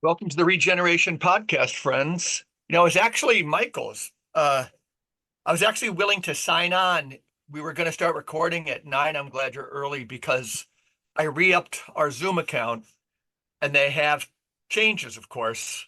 Welcome to the Regeneration Podcast, friends. It was actually Michael's. I was actually willing to sign on. We were going to start recording at 9. I'm glad you're early because I re-upped our Zoom account and they have changes, of course.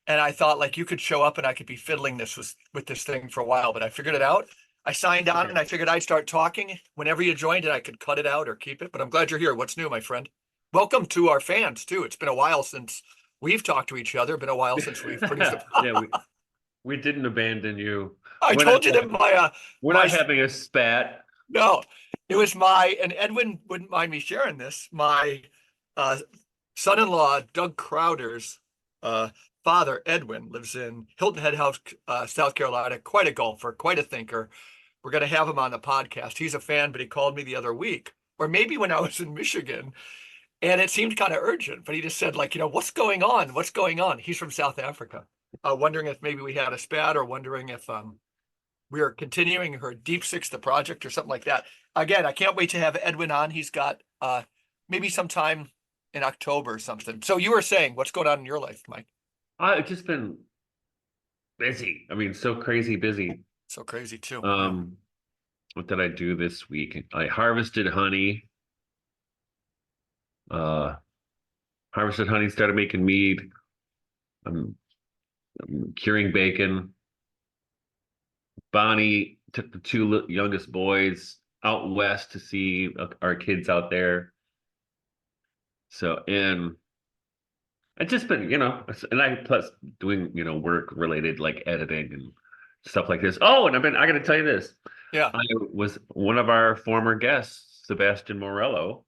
And I thought like you could show up and I could be fiddling with this thing for a while, but I figured it out. I signed on and I figured I'd start talking. Whenever you joined it, I could cut it out or keep it. But I'm glad you're here. What's new, my friend? Welcome to our fans too. It's been a while since we've talked to each other. Been a while since we've produced a. Yeah, we didn't abandon you. I We're told not you that we're my not having a spat. no, it was and Edwin wouldn't mind me sharing this. My uh, son-in-law Doug Crowder's father Edwin lives in Hilton Head House, South Carolina. Quite a golfer, quite a thinker. We're going to have him on the podcast. He's a fan, but he called me the other week, or maybe when I was in Michigan. And it seemed kind of urgent, but he just said, like, what's going on? What's going on? He's from South Africa. Wondering if maybe we had a spat or wondering if we are continuing her Deep Six, the project or something like that. Again, I can't wait to have Edwin on. He's got maybe sometime in October or something. So you were saying, what's going on in your life, Mike? I've just been busy. I mean, so crazy busy. So crazy too. What did I do this week? I harvested honey. Harvested honey, started making mead. I'm curing bacon. Bonnie took the two youngest boys out west to see our kids out there. So, and I just been, and I plus doing, work related like editing and stuff like this. Oh, and I got to tell you this. Yeah. I was one of our former guests, Sebastian Morello.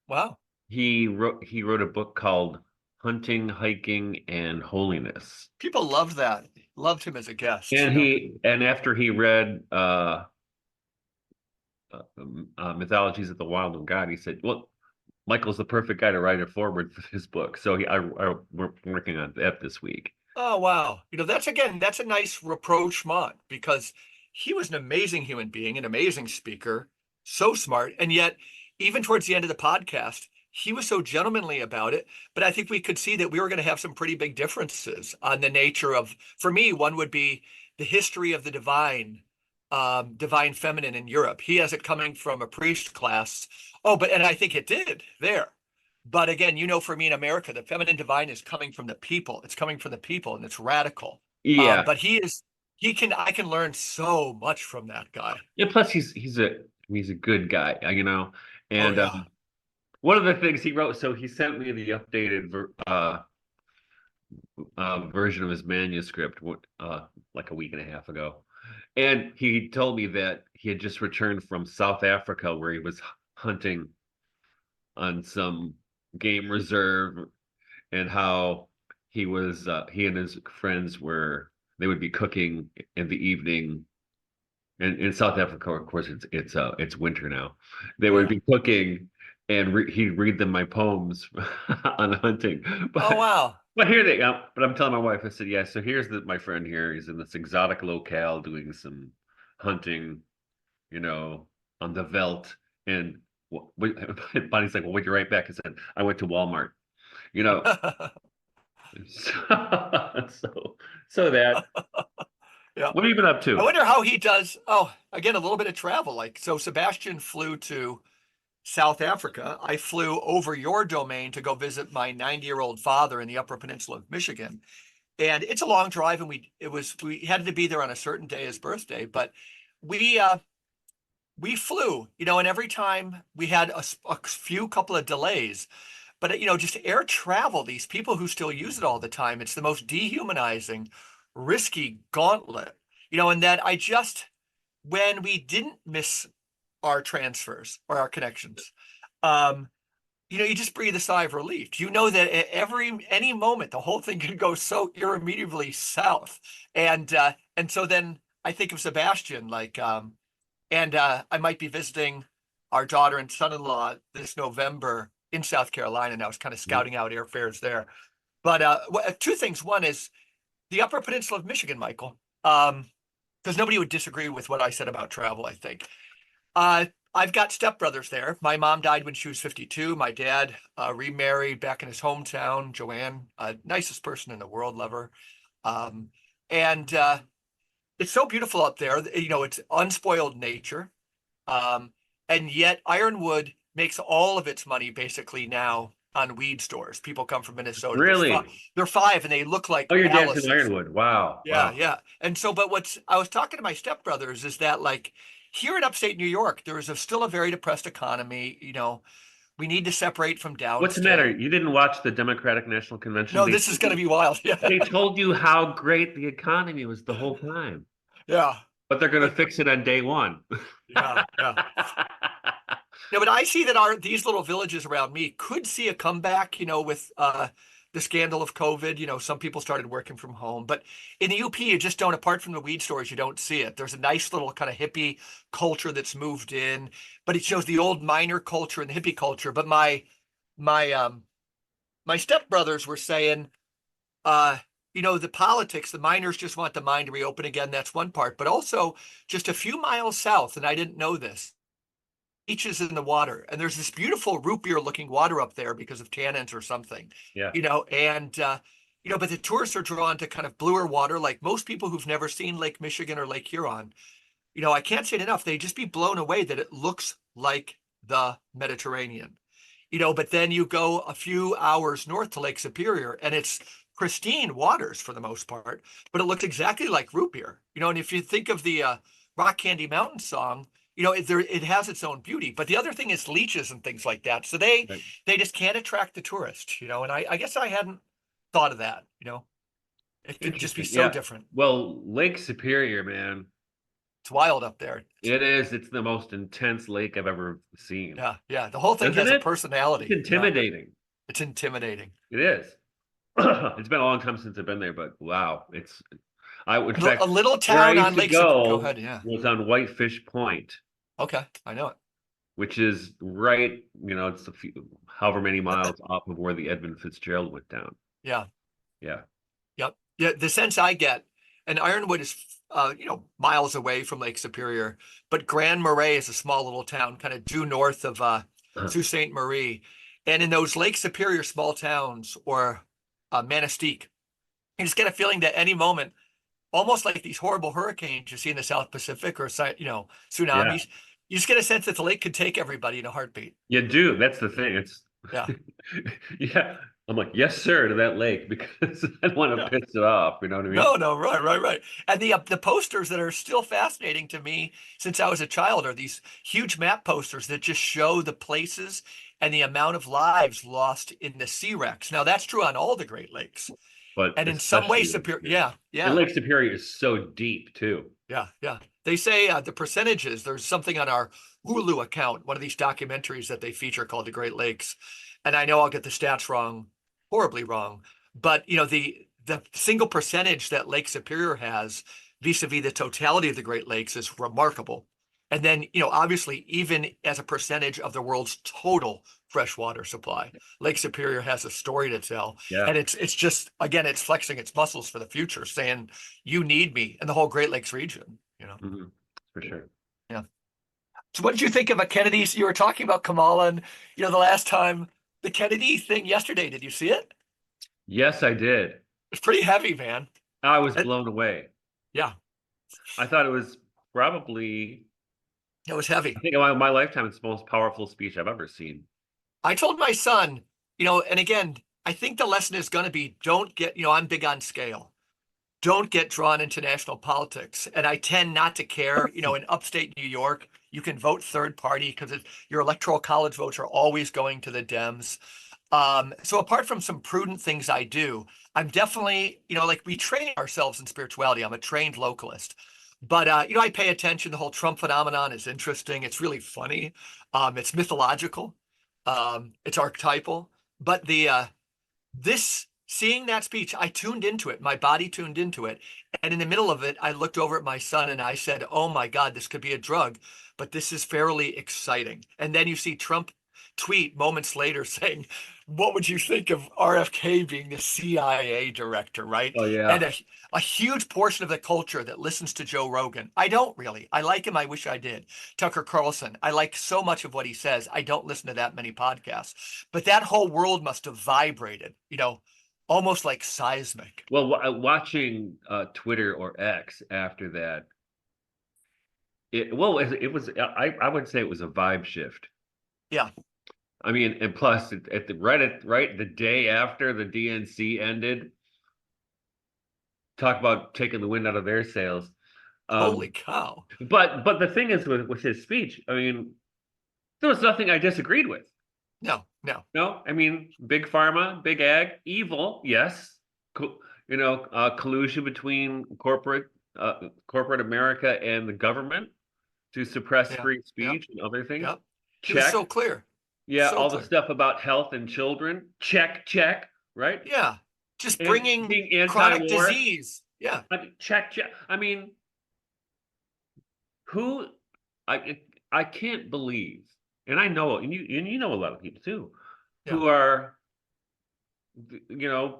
Wow. He wrote a book called Hunting, Hiking, and Holiness. People loved that. Loved him as a guest. And after he read Mythologies of the Wild of God, he said, "Well, Michael's the perfect guy to write it forward for his book." So we're working on that this week. Oh, wow. That's a nice rapprochement because he was an amazing human being, an amazing speaker, so smart. And yet, even towards the end of the podcast, he was so gentlemanly about it. But I think we could see that we were going to have some pretty big differences on the nature of, for me, one would be the history of the divine feminine in Europe. He has it coming from a priest class. Oh, and I think it did there. But again, for me in America, the feminine divine is coming from the people. It's coming from the people, and it's radical. Yeah. But I can learn so much from that guy. Yeah. Plus, he's a good guy, And yeah. One of the things he wrote, so he sent me the updated version of his manuscript like a week and a half ago. And he told me that he had just returned from South Africa where he was hunting on some game reserve, and how he and his friends they would be cooking in the evening. And in South Africa, of course, it's winter now. They would be cooking, and he'd read them my poems on hunting. Oh, wow. But here they go. But I'm telling my wife, I said, yeah, so here's my friend here. He's in this exotic locale doing some hunting, on the veldt. And Bonnie's like, well, what'd you write back? I said, I went to Walmart, so that. Yeah. What have you been up to? I wonder how he does. Oh, again, a little bit of travel. So Sebastian flew to South Africa. I flew over your domain to go visit my 90-year-old father in the Upper Peninsula of Michigan. And it's a long drive, and we had to be there on a certain day, his birthday, but we flew, and every time we had a couple of delays, but just air travel, these people who still use it all the time, it's the most dehumanizing, risky gauntlet, and that when we didn't miss our transfers or our connections, you just breathe a sigh of relief. You know that at any moment, the whole thing can go so irremediably south. And so then I think of Sebastian, and I might be visiting our daughter and son-in-law this November in South Carolina. And I was kind of scouting out airfares there. But two things. One is the Upper Peninsula of Michigan, Michael, because nobody would disagree with what I said about travel, I think. I've got stepbrothers there. My mom died when she was 52. My dad remarried back in his hometown. Joanne, nicest person in the world, love her. Um, and it's so beautiful up there. You know, it's unspoiled nature. Um, and yet Ironwood makes all of its money basically now on weed stores. People come from Minnesota. Really? They're five and they look like Oh, your dad's in Alice's. Ironwood. Wow. Yeah, Wow. yeah. And so, but what's I was talking to my stepbrothers is that like here in upstate New York, there is still a very depressed economy. You know, we need to separate from What's the matter? downstate. You didn't watch the Democratic National Convention? No, this is going to be wild. Yeah, They told you how great the economy was the whole time, yeah, but they're going to but fix it on day one. yeah, yeah. No, but I see that these little villages around me could see a comeback, you know, with the scandal of COVID. You know, some people started working from home, but in the UP, you just don't, apart from the weed stores, you don't see it. There's a nice little kind of hippie culture that's moved in, but it shows the old miner culture and the hippie culture. But my my stepbrothers were saying, uh, you know, the politics, the miners just want the mine to reopen again. That's one part, but also just a few miles south, and I didn't know this, beaches in the water, and there's this beautiful root beer looking water up there because of tannins or something, Yeah. you know, and you know, but the tourists are drawn to kind of bluer water, like most people who've never seen Lake Michigan or Lake Huron. You know, I can't say it enough, they just be blown away that it looks like the Mediterranean, you know. But then you go a few hours north to Lake Superior and it's pristine waters for the most part, but it looks exactly like root beer, you know. And if you think of the Rock Candy Mountain song, you know, it has its own beauty. But the other thing is leeches and things like that. So Right. they just can't attract the tourist, you know. And I guess I hadn't thought of that, you know. It could just be Interesting. so Yeah. different. Well, Lake Superior, man, It's wild up there. it is. It's the most intense lake I've ever seen. Yeah, yeah. The whole thing Isn't has a it? It's personality. Yeah, intimidating. it's intimidating. It is. It's been a long time since I've been there, but wow, in A fact, little where I town used on to Lake Superior. Go go ahead. Yeah. was on Whitefish Point, Okay, I know it. which is right, it's however many miles off of where the Edmund Fitzgerald went down. Yeah. Yeah. Yep. Yeah. The sense I get, and Ironwood is, you know, miles away from Lake Superior, but Grand Marais is a small little town, kind of due north of Sault Ste. Marie. And in those Lake Superior small towns or Manistee, you just get a feeling that any moment, almost like these horrible hurricanes you see in the South Pacific or, you know, Yeah. tsunamis, you just get a sense that the lake could take everybody in a heartbeat. You do. That's the thing. It's Yeah. yeah. I'm like, yes, sir, to that lake because I don't want to Yeah. piss it off. You know what I mean? No, no, right, right, right. And the posters that are still fascinating to me since I was a child are these huge map posters that just show the places and the amount of lives lost in the sea wrecks. Now that's true on all the Great Lakes, But and in some especially ways, Lake Superior. Superior. Yeah, And yeah, Lake Superior is so deep too. yeah, yeah. They say the percentages. There's something on our Hulu account, one of these documentaries that they feature called The Great Lakes, and I know I'll get the stats wrong, horribly wrong, but you know the single percentage that Lake Superior has vis-a-vis the totality of the Great Lakes is remarkable. And then, you know, obviously, even as a percentage of the world's total freshwater supply, Lake Superior has a story to tell. Yeah. And it's just, again, it's flexing its muscles for the future, saying, you need me and the whole Great Lakes region, you know. Mhm. For sure. Yeah. So what did you think of a Kennedy's? You were talking about Kamala and, you know, the last time, the Kennedy thing yesterday, did you see it? Yes, I did. It's pretty heavy, man. I was It, blown away. yeah, I thought it was probably, it was I heavy. think in my lifetime, it's the most powerful speech I've ever seen. I told my son, you know, and again, I think the lesson is going to be don't get, you know, I'm big on scale. Don't get drawn into national politics. And I tend not to care. You know, in upstate New York, you can vote third party because your electoral college votes are always going to the Dems. So apart from some prudent things I do, I'm definitely, you know, like we train ourselves in spirituality. I'm a trained localist. But you know, I pay attention. The whole Trump phenomenon is interesting. It's really funny. It's mythological. It's archetypal. But this seeing that speech, I tuned into it. My body tuned into it. And in the middle of it, I looked over at my son and I said, "Oh my God, this could be a drug, but this is fairly exciting." And then you see Trump tweet moments later saying, what would you think of RFK being the CIA director, right? Oh And yeah. a huge portion of the culture that listens to Joe Rogan. I don't really. I like him. I wish I did. Tucker Carlson. I like so much of what he says. I don't listen to that many podcasts. But that whole world must have vibrated, almost like seismic. Well, watching Twitter or X after that, it was I would say it was a vibe shift. Yeah, I mean, and plus at the right the day after the DNC ended, talk about taking the wind out of their sails. holy Um, cow. but the thing is with his speech, I mean, there was nothing I disagreed with. No, no. No, I mean, big pharma, big ag, evil, yes. Collusion between corporate America and the government to suppress Yeah, free yeah, speech and other things. yeah. He was so Check. clear. Yeah, So all the clear. stuff about health and children. Check, check, right? Yeah. Just And bringing being chronic anti-war. disease. Yeah. I mean, check, check. I mean, who I can't believe, and I know, and you know a lot of people too, Yeah. who are,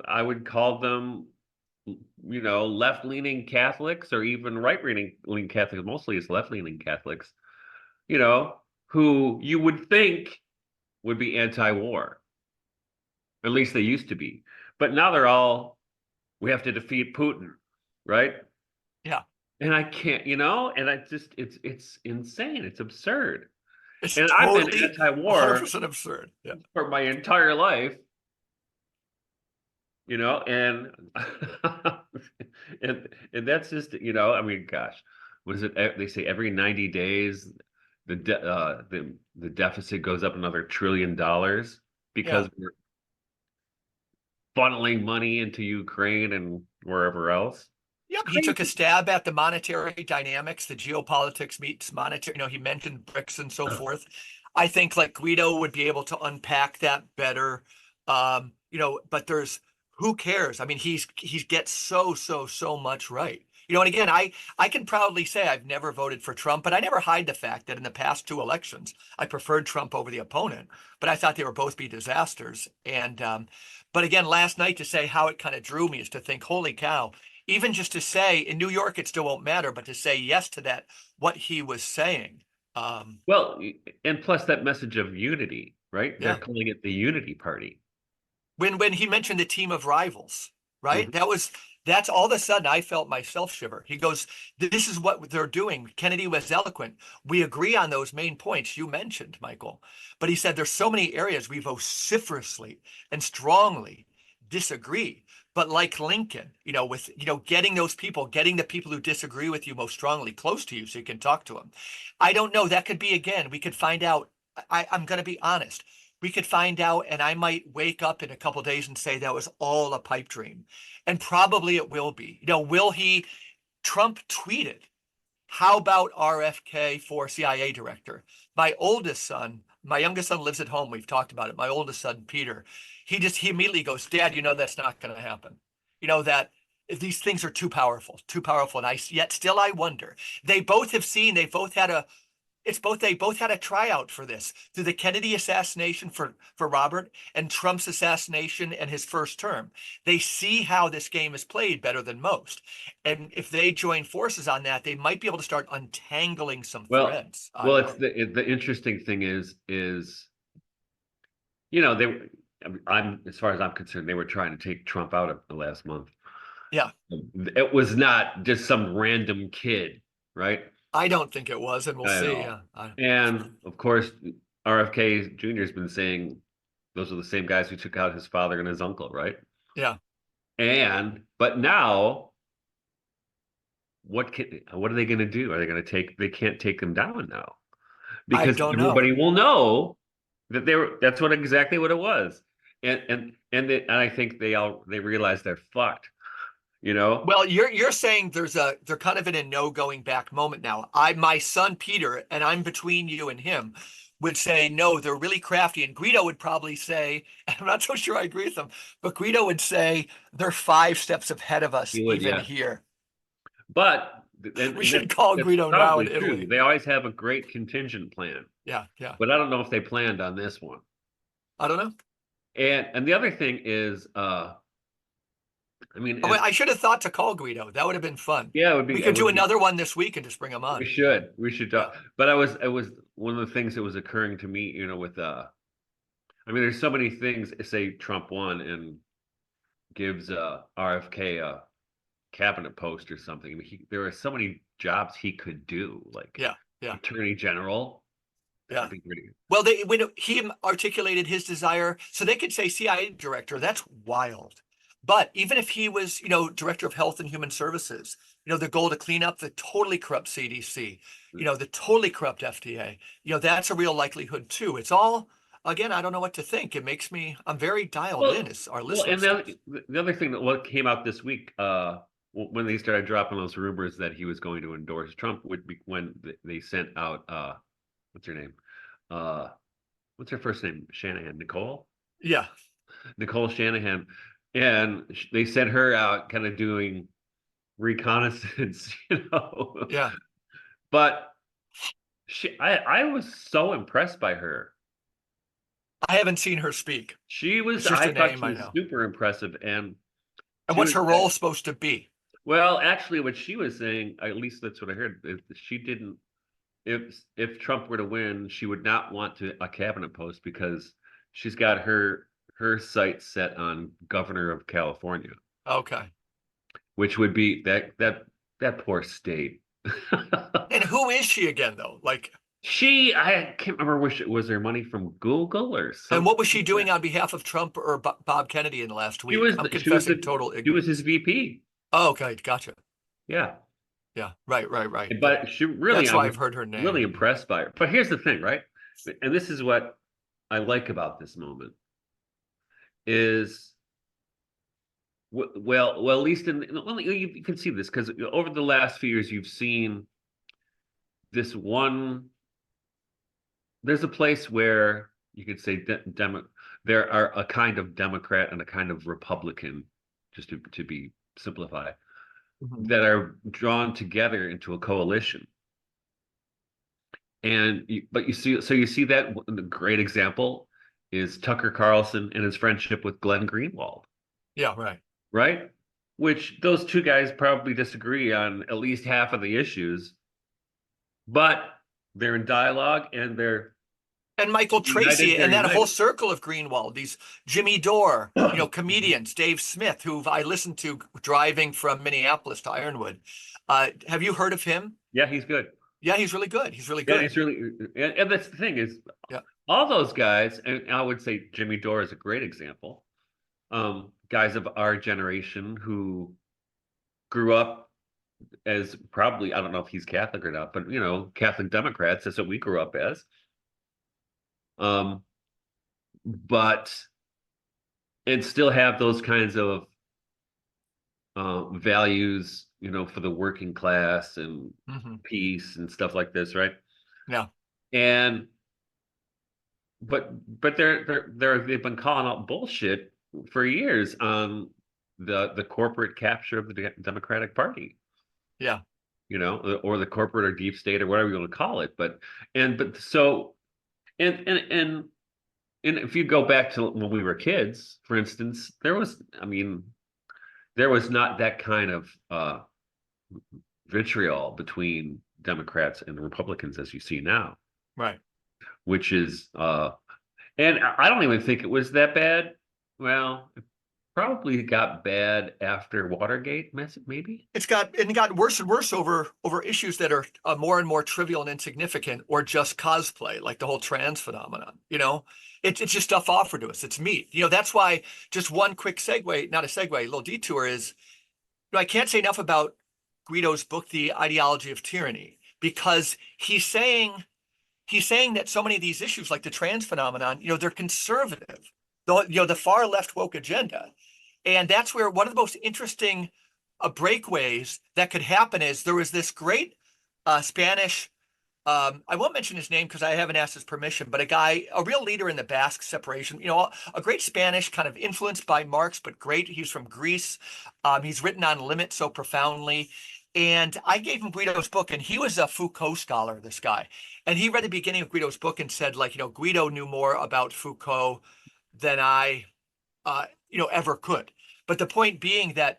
I would call them, left-leaning Catholics or even right-leaning Catholics. Mostly it's left-leaning Catholics, you know, who you would think would be anti-war. At least they used to be. But now they're all, we have to defeat Putin, right? Yeah. And I can't, and I just, it's insane. It's absurd. It's And I've been totally anti-war 100% absurd. Yeah. for my entire life, and and that's just, I mean, gosh, what is it? They say every 90 days the deficit goes up another $1 trillion Yeah. because we're funneling money into Ukraine and wherever else. Yep. He took a Crazy. stab at the monetary dynamics, the geopolitics meets monetary. He mentioned BRICS and so forth. I think like Guido would be able to unpack that better. But who cares? I mean, he's gets so much right. And again, I can proudly say I've never voted for Trump, but I never hide the fact that in the past two elections, I preferred Trump over the opponent, but I thought they were both be disasters. But again, last night to say how it kind of drew me is to think, holy cow, even just to say in New York, it still won't matter, but to say yes to that, what he was saying. Well, and plus that message of unity, right? They're Yeah. calling it the unity party. When he mentioned the team of rivals, right? Mhm. That's all of a sudden I felt myself shiver. He goes, this is what they're doing. Kennedy was eloquent. We agree on those main points you mentioned, Michael. But he said there's so many areas we vociferously and strongly disagree. But like Lincoln, with getting the people who disagree with you most strongly close to you so you can talk to them. I don't know. That could be again, we could find out. I'm gonna be honest. We could find out, and I might wake up in a couple days and say that was all a pipe dream. And probably it will be. Will he? Trump tweeted, how about RFK for CIA director? My oldest son, my youngest son lives at home. We've talked about it. My oldest son, Peter, he immediately goes, Dad, that's not going to happen. That these things are too powerful, too powerful. And yet still I wonder. They both have seen, they both had a tryout for this through the Kennedy assassination for Robert and Trump's assassination and his first term. They see how this game is played better than most. And if they join forces on that, they might be able to start untangling some Well, threads. I well, don't it's know. the interesting thing is they I'm as far as I'm concerned, they were trying to take Trump out of the last month. Yeah, It was not just some random kid, right? I don't think it was, and we'll I see. know. Yeah, And of course, RFK Jr. has been saying those are the same guys who took out his father and his uncle, right? yeah. But now what are they going to do? Are they going to they can't take them down now I because don't know. everybody will know that that's exactly what it was. And I think they realize they're fucked, you know? Well, you're saying they're kind of in a no going back moment now. My son Peter, and I'm between you and him, would say no, they're really crafty. And Guido would probably say, I'm not so sure I agree with him, but Guido would say they're 5 steps ahead of us You would, even yeah. here. But We should call that's Guido now in probably true. Italy. They always have a great contingent plan, Yeah, yeah. but I don't know if they planned on this one. I don't know. And the other thing is, I mean, Oh, wait, I should have thought to call Guido. That would have been fun. yeah, We it could do would be. another one this week and just bring him on. We should Yeah. talk. But I was one of the things that was occurring to me, with I mean, there's so many things. Say Trump won and gives RFK a cabinet post or something. I mean, there are so many jobs he could do, like Yeah, yeah, attorney general. yeah. That'd be pretty. Well, when he articulated his desire, so they could say CIA director, that's wild. But even if he was, director of health and human services, the goal to clean up the totally corrupt CDC, the totally corrupt FDA, that's a real likelihood too. It's all, again, I don't know what to think. I'm very dialed in as our Well, and listeners. the other thing that what came out this week, when they started dropping those rumors that he was going to endorse Trump, would be when they sent out what's her name? What's her first name? Shanahan, Yeah, Nicole Shanahan, and they sent her out, kind of doing reconnaissance, yeah. But I was so impressed by her. I haven't seen her speak. It's just I a thought name she I was know. super impressive, and And she what's was her role supposed to be? well, actually, what she was saying, at least that's what I heard, is that she didn't. If Trump were to win, she would not want a cabinet post because she's got her sights set on governor of California, Okay. which would be that poor state. And who is she again, though? Like, I can't remember which was there money from Google or and something what was she like doing that. on behalf of Trump or Bob Kennedy in the last She week? was I'm she was confessing total she was his ignorance. VP. Oh, okay, gotcha. Yeah. Yeah, right, right, right. But That's I why was I've heard her really name. impressed by her. But here's the thing, right? And this is what I like about this moment is well, at least well, you can see this because over the last few years, you've seen this one. There's a place where you could say there are a kind of Democrat and a kind of Republican, just to be simplified, Mhm. that are drawn together into a coalition. But you see that the great example is Tucker Carlson and his friendship with Glenn Greenwald, Yeah, right. right? Which those two guys probably disagree on at least half of the issues, but they're in dialogue and they're And Michael united. Tracy They're and that whole united. circle of Greenwald, these Jimmy Dore, comedians, Dave Smith, who I listened to driving from Minneapolis to Ironwood. Have you heard of him? Yeah, he's good. Yeah, he's really good. He's really Yeah, good. he's really, and that's the thing is, Yeah. all those guys, and I would say Jimmy Dore is a great example. Guys of our generation who grew up as probably, I don't know if he's Catholic or not, but Catholic Democrats, that's what we grew up as. But and still have those kinds of values, for the working class and peace and stuff like this, right? Yeah. And but they've been calling out bullshit for years on the corporate capture of the Democratic Party. Yeah. Or the corporate or deep state or whatever you want to call it. But so and if you go back to when we were kids, for instance, there was not that kind of vitriol between Democrats and Republicans as you see now, Right. which is and I don't even think it was that bad. Well, it probably got bad after Watergate, maybe. It got worse and worse over issues that are more and more trivial and insignificant, or just cosplay, like the whole trans phenomenon. It's just stuff offered to us. It's meat. That's why, just one quick segue, not a segue, a little detour is, I can't say enough about Guido's book, The Ideology of Tyranny, because he's saying that so many of these issues, like the trans phenomenon, they're conservative, the far left woke agenda. And that's where one of the most interesting breakways that could happen is, there was this great Spanish, I won't mention his name because I haven't asked his permission, but a real leader in the Basque separation, a great Spanish, kind of influenced by Marx, but great. He's from Greece. He's written on limit so profoundly. And I gave him Guido's book, and he was a Foucault scholar, this guy. And he read the beginning of Guido's book and said, like, Guido knew more about Foucault than I, ever could. But the point being that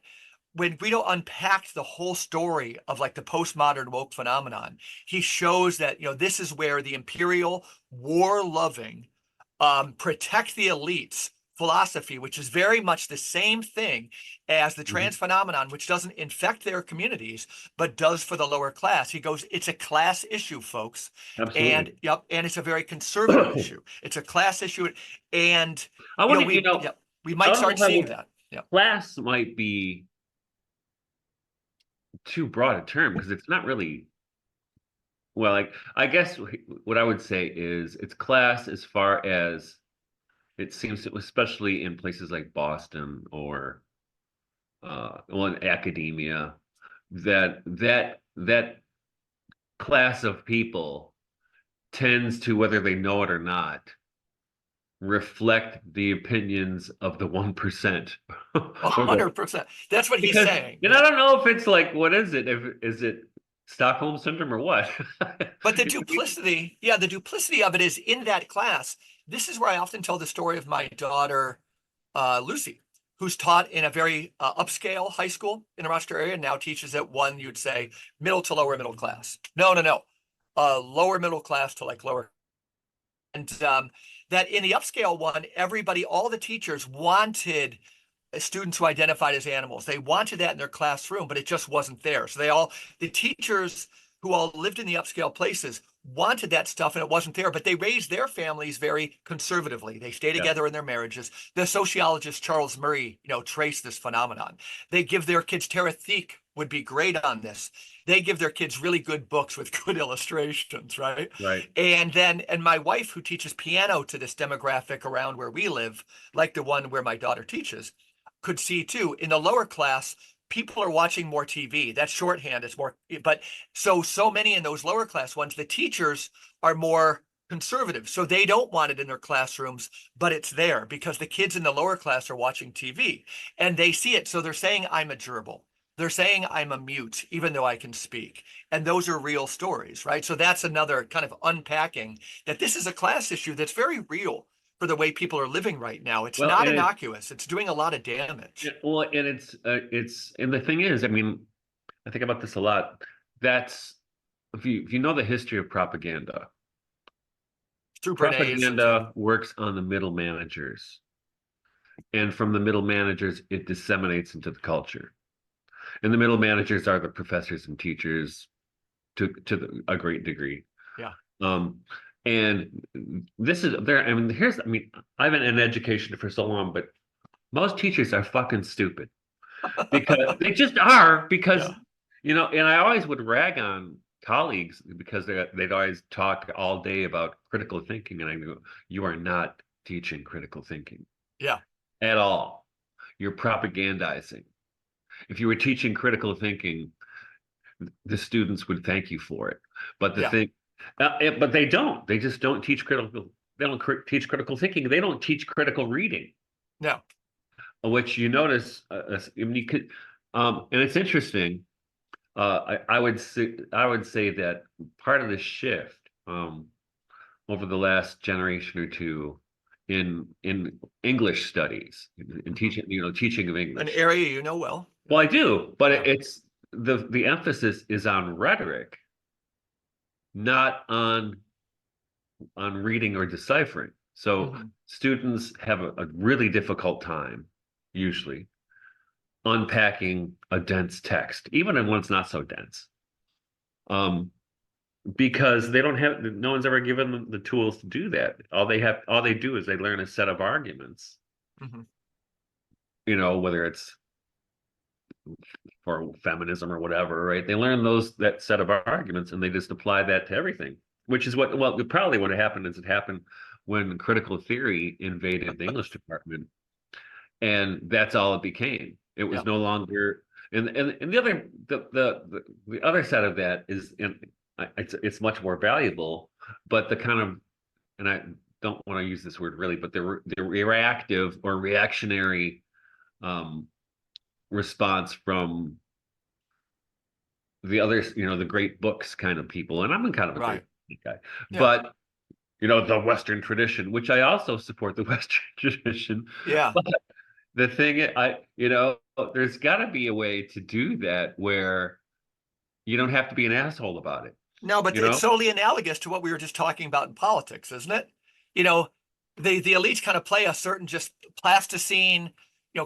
when Guido unpacked the whole story of like the postmodern woke phenomenon, he shows that, this is where the imperial, war-loving, protect the elites philosophy, which is very much the same thing as the trans phenomenon, which doesn't infect their communities, but does for the lower class. He goes, it's a class issue, folks. Absolutely. And it's a very conservative issue. It's a class issue. And, I want to, we I might don't know start if I seeing would, that. Yeah. class might be too broad a term because it's not really, well, like, I guess what I would say is it's class as far as it seems to, especially in places like Boston or well, in academia, that class of people tends to, whether they know it or not, reflect the opinions of the 1%. 100%. That's what he's Because, saying. I don't know if it's like, what is it? Is it Stockholm syndrome or what? But the duplicity of it is in that class. This is where I often tell the story of my daughter, Lucy, who's taught in a very upscale high school in the Rochester area, now teaches at one, you'd say, middle to lower middle class. No. Lower middle class to like lower. And that in the upscale one, everybody, all the teachers wanted students who identified as animals. They wanted that in their classroom, but it just wasn't there. So the teachers who all lived in the upscale places wanted that stuff and it wasn't there, but they raised their families very conservatively. They stay Yeah. together in their marriages. The sociologist Charles Murray, traced this phenomenon. They give their kids, Tara Thiek would be great on this. They give their kids really good books with good illustrations, right? Right. And my wife, who teaches piano to this demographic around where we live, like the one where my daughter teaches, could see too in the lower class, people are watching more TV. That's shorthand. It's more, but so many in those lower class ones, the teachers are more conservative. So they don't want it in their classrooms, but it's there because the kids in the lower class are watching TV and they see it. So they're saying, I'm a gerbil. They're saying I'm a mute, even though I can speak. And those are real stories, right? So that's another kind of unpacking that this is a class issue that's very real for the way people are living right now. It's Well, not and innocuous. It's doing a lot of damage. well, and and the thing is, I mean, I think about this a lot. That's if you know the history of propaganda, Through Bernays and propaganda works on the middle managers, and from the middle managers, it disseminates into the culture. And the middle managers are the professors and teachers to a great degree. yeah. And this is there. I mean, I've been in education for so long, but most teachers are fucking stupid because they just are. Because Yeah. and I always would rag on colleagues because they'd always talk all day about critical thinking, and I go, you are not teaching critical thinking. Yeah. At all. You're propagandizing. If you were teaching critical thinking, the students would thank you for it. But but they don't. They just don't teach critical. They don't teach critical thinking. They don't teach critical reading. No. Which you notice, I mean, you could, and it's interesting. I would say that part of the shift over the last generation or two in English studies, in teaching, teaching of English, An area you know well. Well, I do, but Yeah. it's the emphasis is on rhetoric, not on reading or deciphering. So students have a really difficult time, usually, unpacking a dense text, even when it's not so dense. Because they don't have, no one's ever given them the tools to do that. All they do is they learn a set of arguments. Whether it's for feminism or whatever, right? They learn that set of arguments and they just apply that to everything, which is probably what happened is it happened when critical theory invaded the English department, and that's all it became. It was no longer, and the other side of that is, it's much more valuable, but the kind of, and I don't want to use this word really, but the reactive or reactionary response from the others, the great books kind of people, and I'm kind of a great Right. guy, Yeah. but the Western tradition, which I also support the Western tradition. Yeah. But the thing there's got to be a way to do that where you don't have to be an asshole about it, No, but you it's know? solely analogous to what we were just talking about in politics, isn't it? You know, the elites kind of play a certain just plasticine,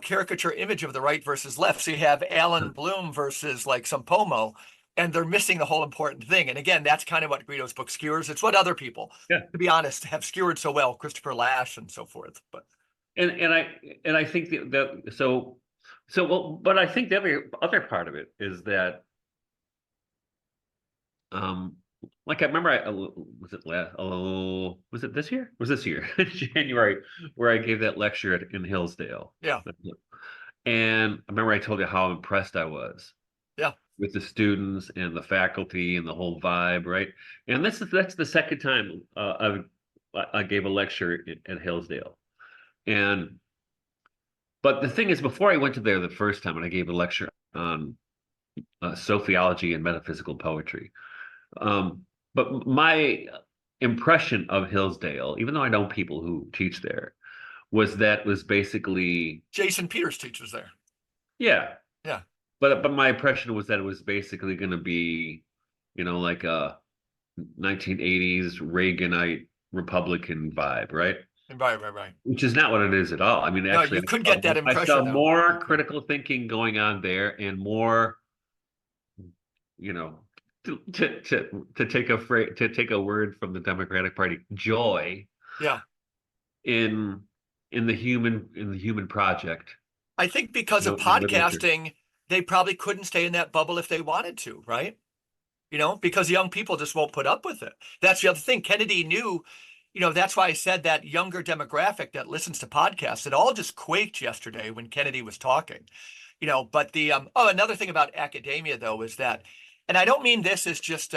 caricature image of the right versus left. So you have Alan Bloom versus like some Pomo, and they're missing the whole important thing. And again, that's kind of what Guido's book skewers. It's what other people, Yeah. to be honest, have skewered so well, Christopher Lasch and so forth. But And I think but I think the other part of it is that um like I remember was it this year? Was this year? January, where I gave that lecture in Hillsdale. yeah, And I remember I told you how impressed I was yeah, with the students and the faculty and the whole vibe, right? And that's the second time I gave a lecture at Hillsdale. And but the thing is, before I went to there the first time and I gave a lecture on sociology and metaphysical poetry, but my impression of Hillsdale, even though I know people who teach there, was basically, Jason Peters teaches there. yeah. Yeah, But my impression was that it was basically going to be, like a 1980s Reaganite Republican vibe, right? right. Which is not what it is at all. I mean, No, actually, you could get that I saw impression though. more critical thinking going on there and more, you know, to take a word from the Democratic Party, joy Yeah. in in the human project, I think because of in literature. podcasting, they probably couldn't stay in that bubble if they wanted to, right? Because young people just won't put up with it. That's the other thing. Kennedy knew, that's why I said that younger demographic that listens to podcasts, it all just quaked yesterday when Kennedy was talking. But another thing about academia though is that, and I don't mean this as just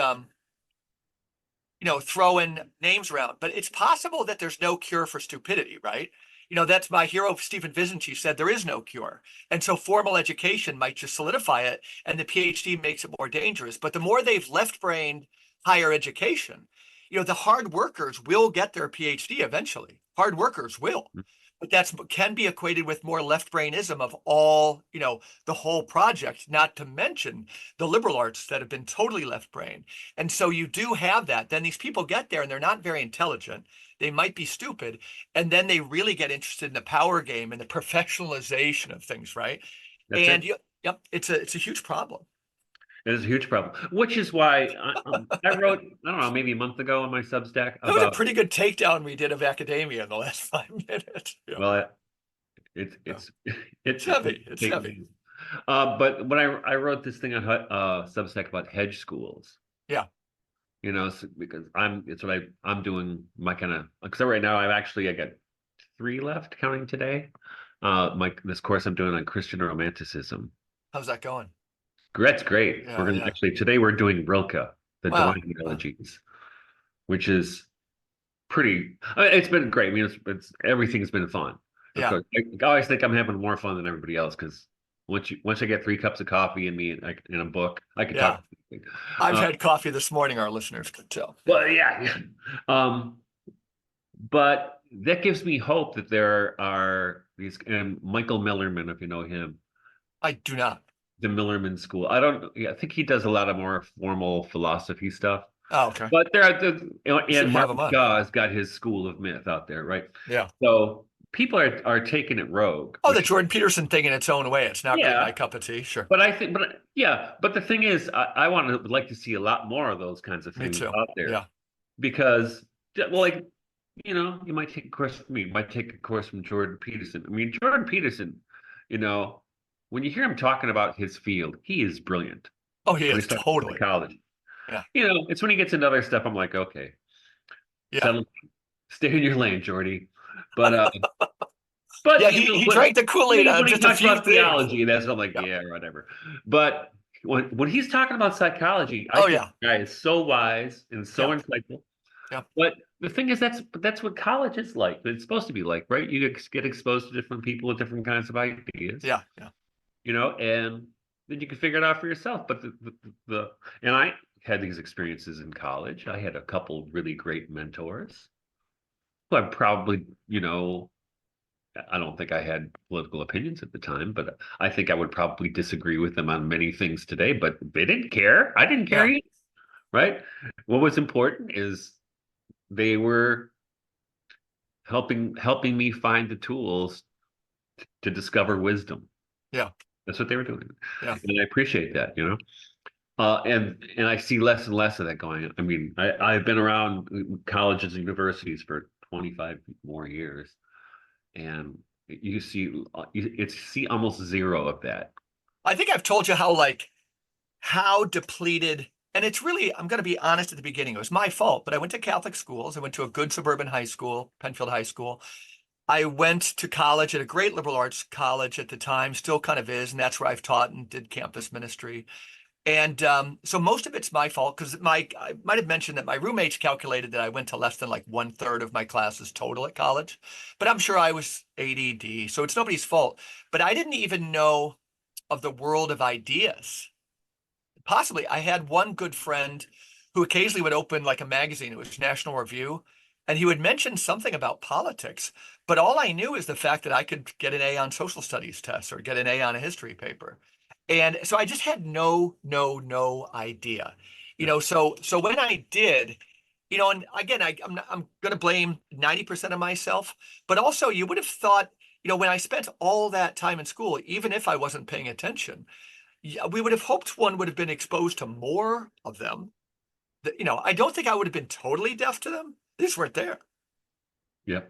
throwing names around, but it's possible that there's no cure for stupidity, right? That's my hero, Stephen Vizinci, said there is no cure. And so formal education might just solidify it, and the PhD makes it more dangerous. But the more they've left-brained higher education, the hard workers will get their PhD eventually. Hard workers will. But that can be equated with more left-brainism of all, the whole project, not to mention the liberal arts that have been totally left-brain. And so you do have that. Then these people get there and they're not very intelligent. They might be stupid. And then they really get interested in the power game and the professionalization of things, right? That's And it. yep, it's a huge problem. It is a huge problem, which is why I wrote, I don't know, maybe a month ago on my Substack That was a about, pretty good takedown we did of academia in the last 5 minutes. Yeah, well, it's yeah. it's It's heavy. It's heavy. but when I wrote this thing on Substack about hedge schools, Yeah. because it's what I'm doing my kind of, because right now I got 3 left counting today. This course I'm doing on Christian romanticism. How's that going? That's great. We're Yeah, gonna yeah. actually today we're doing Rilke, the Wow. Divine Wow. Elegies, which is pretty. I mean, it's been great. I mean, it's everything's been fun. Of Yeah. course, I always think I'm having more fun than everybody else because once I get 3 cups of coffee in me and a book, I can talk. Yeah. I've Uh, had coffee this morning, our listeners could tell. well, yeah. Um, but that gives me hope that there are these, and Michael Millerman, if you know him, I do not. the Millerman School. I don't. Yeah, I think he does a lot of more formal philosophy stuff. Oh, okay. But there are and Should have Martin them on. Shaw's got his school of myth out there, right? Yeah. So people are taking it rogue, Oh, the which, Jordan Peterson thing in its own way. It's not really my yeah. cup of tea. Sure. But I think, but yeah, but the thing is, I would like to see a lot more of those kinds of Me things too. out there Yeah. because, well, like, you might take a course from me, you might take a course from Jordan Peterson. I mean, Jordan Peterson, you know, when you hear him talking about his field, he is brilliant. Oh, he When is he's talking about totally. psychology, Yeah. it's when he gets into other stuff, I'm like, okay, Yeah. settle, stay in your lane, Jordy. But Yeah. but He drank the Kool-Aid on when he just a talks few about things. theology, that's I'm like, Yeah. yeah, whatever. But when he's talking about psychology, I Oh, think yeah. the guy is so wise and so Yeah. insightful. Yeah. But the thing is, that's what college is like. It's supposed to be like, right? You get exposed to different people with different kinds of ideas, Yeah. Yeah. and then you can figure it out for yourself. But and I had these experiences in college. I had a couple really great mentors who I probably, I don't think I had political opinions at the time, but I think I would probably disagree with them on many things today, but they didn't care. I didn't care Yeah. either, right? What was important is they were helping me find the tools to discover wisdom. Yeah. That's what they were doing. Yeah. And I appreciate that. And I see less and less of that going on. I mean, I've been around colleges and universities for 25 more years, and you see almost zero of that. I think I've told you how depleted, and it's really, I'm going to be honest at the beginning, it was my fault, but I went to Catholic schools. I went to a good suburban high school, Penfield High School. I went to college at a great liberal arts college at the time, still kind of is, and that's where I've taught and did campus ministry. And so most of it's my fault because I might have mentioned that my roommates calculated that I went to less than like 1/3 of my classes total at college, but I'm sure I was ADD, so it's nobody's fault. But I didn't even know of the world of ideas. Possibly, I had one good friend who occasionally would open like a magazine, it was National Review, and he would mention something about politics. But all I knew is the fact that I could get an A on social studies tests or get an A on a history paper. And so I just had no idea. Yeah. So when I did, and again, I'm going to blame 90% of myself, but also you would have thought, when I spent all that time in school, even if I wasn't paying attention, yeah, we would have hoped one would have been exposed to more of them. I don't think I would have been totally deaf to them. They just weren't there. Yeah.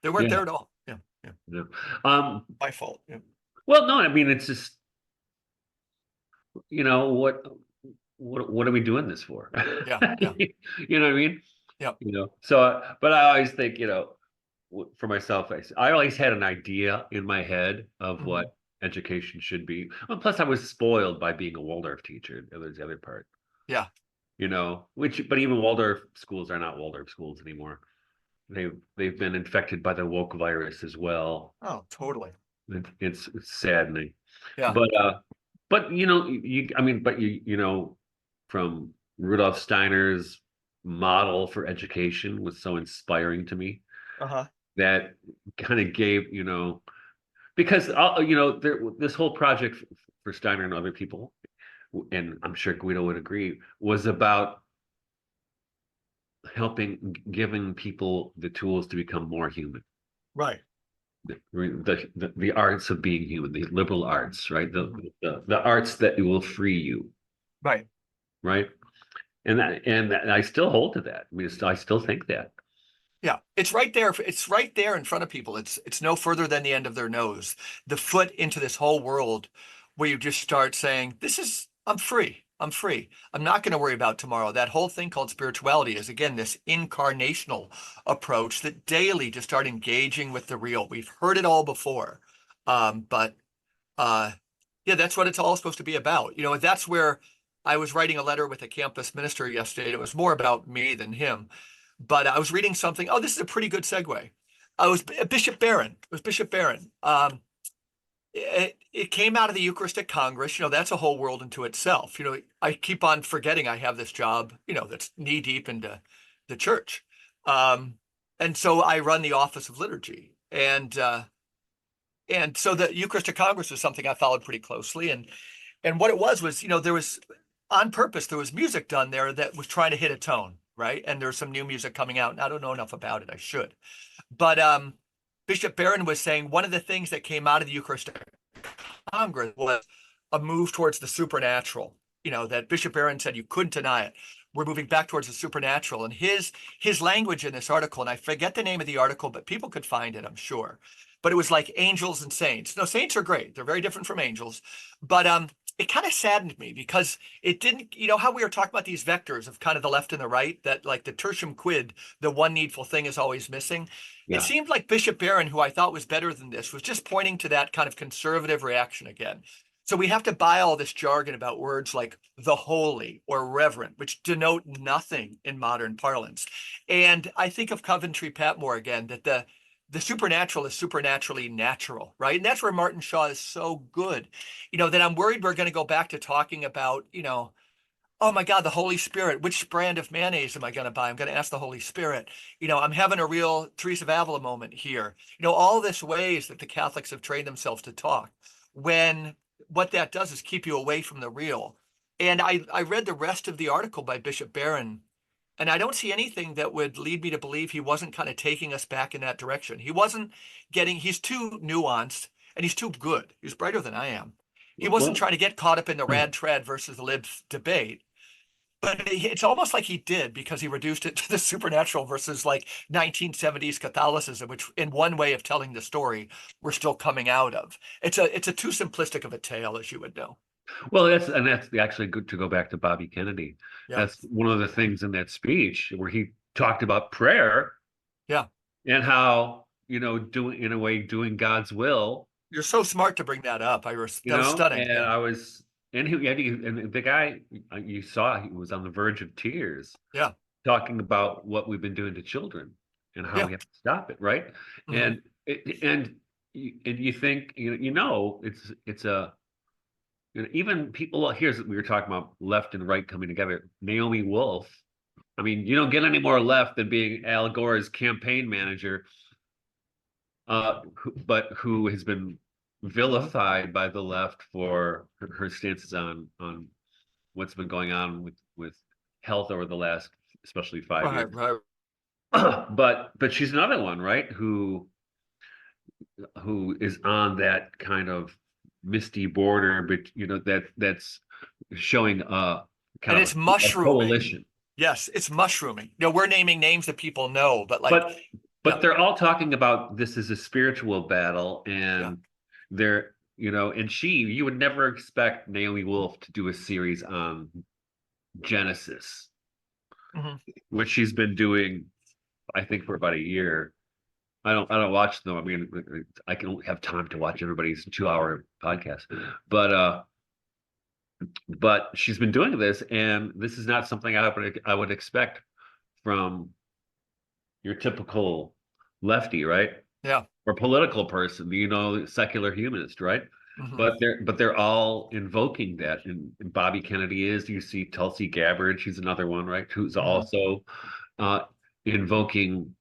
They weren't Yeah. there at all. Yeah, yeah. Yeah. Um, My fault. Yeah, well, no, I mean, it's just, what are we doing this for? yeah, yeah, You know what I mean? yeah. So, but I always think, for myself, I always had an idea in my head of Mhm. what education should be. Well, plus I was spoiled by being a Waldorf teacher. There's the other part, Yeah. but even Waldorf schools are not Waldorf schools anymore. They've been infected by the woke virus as well. Oh, totally. It's saddening. Yeah. But I mean, but from Rudolf Steiner's model for education was so inspiring to me Uh-huh. that kind of gave, because this whole project for Steiner and other people, and I'm sure Guido would agree, was about giving people the tools to become more human. Right. The arts of being human, the liberal arts, right? The arts that will free you, Right. right? And I still hold to that. I mean, I still think that. Yeah, it's right there. It's right there in front of people. It's no further than the end of their nose. The foot into this whole world where you just start saying, I'm free. I'm free. I'm not going to worry about tomorrow. That whole thing called spirituality is again this incarnational approach that daily just start engaging with the real. We've heard it all before. But yeah, that's what it's all supposed to be about. That's where I was writing a letter with a campus minister yesterday. It was more about me than him. But I was reading something. Oh, this is a pretty good segue. I was Bishop Barron. It was Bishop Barron. It came out of the Eucharistic Congress. That's a whole world into itself. I keep on forgetting I have this job, that's knee deep into the church. And so I run the Office of Liturgy. And so the Eucharistic Congress was something I followed pretty closely. And what it was, there was on purpose, there was music done there that was trying to hit a tone, right? And there's some new music coming out, and I don't know enough about it. I should. But Bishop Barron was saying one of the things that came out of the Eucharistic Congress was a move towards the supernatural. That Bishop Barron said you couldn't deny it. We're moving back towards the supernatural. And his language in this article, and I forget the name of the article, but people could find it, I'm sure. But it was like angels and saints. No, saints are great. They're very different from angels. But it kind of saddened me because it didn't, how we were talking about these vectors of kind of the left and the right, that like the tertium quid, the one needful thing is always missing. It Yeah. seemed like Bishop Barron, who I thought was better than this, was just pointing to that kind of conservative reaction again. So we have to buy all this jargon about words like the holy or reverent, which denote nothing in modern parlance. And I think of Coventry Patmore again, that the supernatural is supernaturally natural, right? And that's where Martin Shaw is so good. That I'm worried we're going to go back to talking about, oh my God, the Holy Spirit. Which brand of mayonnaise am I going to buy? I'm going to ask the Holy Spirit. I'm having a real Teresa of Avila moment here. All this ways that the Catholics have trained themselves to talk, when what that does is keep you away from the real. And I read the rest of the article by Bishop Barron, and I don't see anything that would lead me to believe he wasn't kind of taking us back in that direction. He's too nuanced and he's too good. He's brighter than I am. He wasn't Well, trying to get caught up in the rad trad versus the libs debate. But it's almost like he did, because he reduced it to the supernatural versus like 1970s Catholicism, which in one way of telling the story, we're still coming out of. It's a too simplistic of a tale, as you would know. well, that's actually good to go back to Bobby Kennedy. Yeah. That's one of the things in that speech where he talked about prayer Yeah. and how, doing in a way doing God's will, You're so smart to bring that up. That was stunning. and Yeah. I was and and the guy you saw, he was on the verge of tears Yeah. talking about what we've been doing to children and how Yeah. we have to stop it, right? Hmm. And you think, it's a, even people, here's, we were talking about left and right coming together. Naomi Wolf, I mean, you don't get any more left than being Al Gore's campaign manager, but who has been vilified by the left for her stances on what's been going on with health over the last, especially 5 years. Right. But she's another one, right? Who is on that kind of misty border, but that's showing a And kind of it's a mushrooming. coalition. Yes, it's mushrooming. We're naming names that people know, but But they're all talking about this as a spiritual battle, yeah. and they're, and you would never expect Naomi Wolf to do a series on Genesis, Hmm. which she's been doing, I think, for about a year. I don't watch them. I mean, I don't have time to watch everybody's 2-hour podcast, but she's been doing this, and this is not something I would expect from your typical lefty, right? Yeah. Or political person, secular humanist, right? Hmm. But they're all invoking that. And Bobby Kennedy is. You see Tulsi Gabbard, she's another one, right? Who's Hmm. also invoking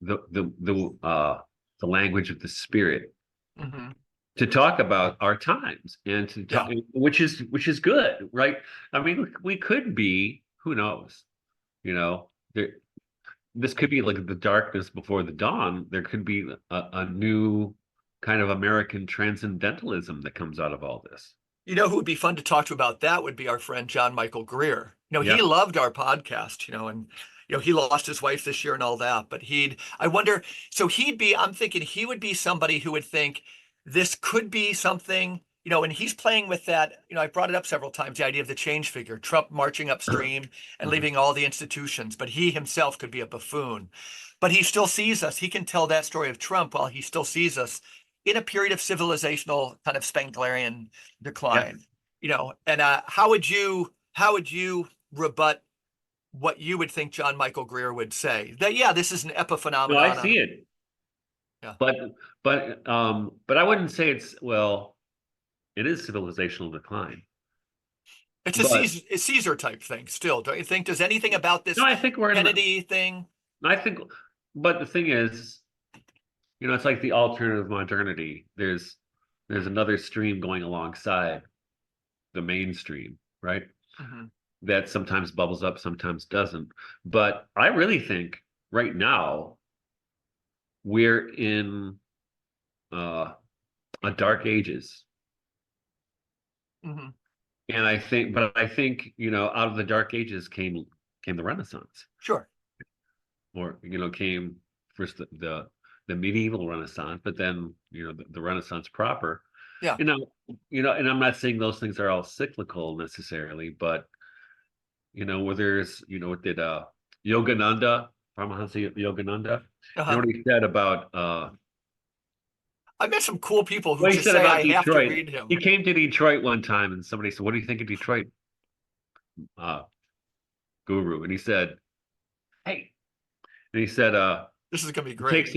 the language of the spirit Hmm. to talk about our times, and to talk, Yeah. which is good, right? I mean, we could be, who knows, there, this could be like the darkness before the dawn. There could be a new kind of American transcendentalism that comes out of all this. Who would be fun to talk to about that would be our friend John Michael Greer. He Yeah. loved our podcast, and he lost his wife this year and all that, but I wonder, so I'm thinking he would be somebody who would think this could be something, and he's playing with that, I brought it up several times, the idea of the change figure, Trump marching upstream and Mhm. leaving all the institutions, but he himself could be a buffoon. But he still sees us. He can tell that story of Trump while he still sees us in a period of civilizational kind of Spenglerian Yeah. decline. And how would you rebut what you would think John Michael Greer would say, that yeah, this is an No, I epiphenomenon. see it. Yeah. But I wouldn't say it is civilizational decline. It's But a Caesar type thing still, don't you think? Does anything about no, this I think we're in Kennedy thing? I think, but the thing is, it's like the alternative modernity. There's another stream going alongside the mainstream, right? Hmm. That sometimes bubbles up, sometimes doesn't. But I really think right now we're in uh, a dark ages. Hmm. And I think, out of the dark ages came the Renaissance, Sure. or, came first the medieval Renaissance, but then, the Renaissance proper. Yeah. And I'm not saying those things are all cyclical necessarily, but where there's, what did Yogananda, Paramahansa Yogananda, Uh-huh. what he said about I met some cool people who what he just said say about I have to Detroit. read him. He came to Detroit one time, and somebody said, "What do you think of Detroit, uh, Guru?" And he said, "Hey," and he said, This is gonna be It great.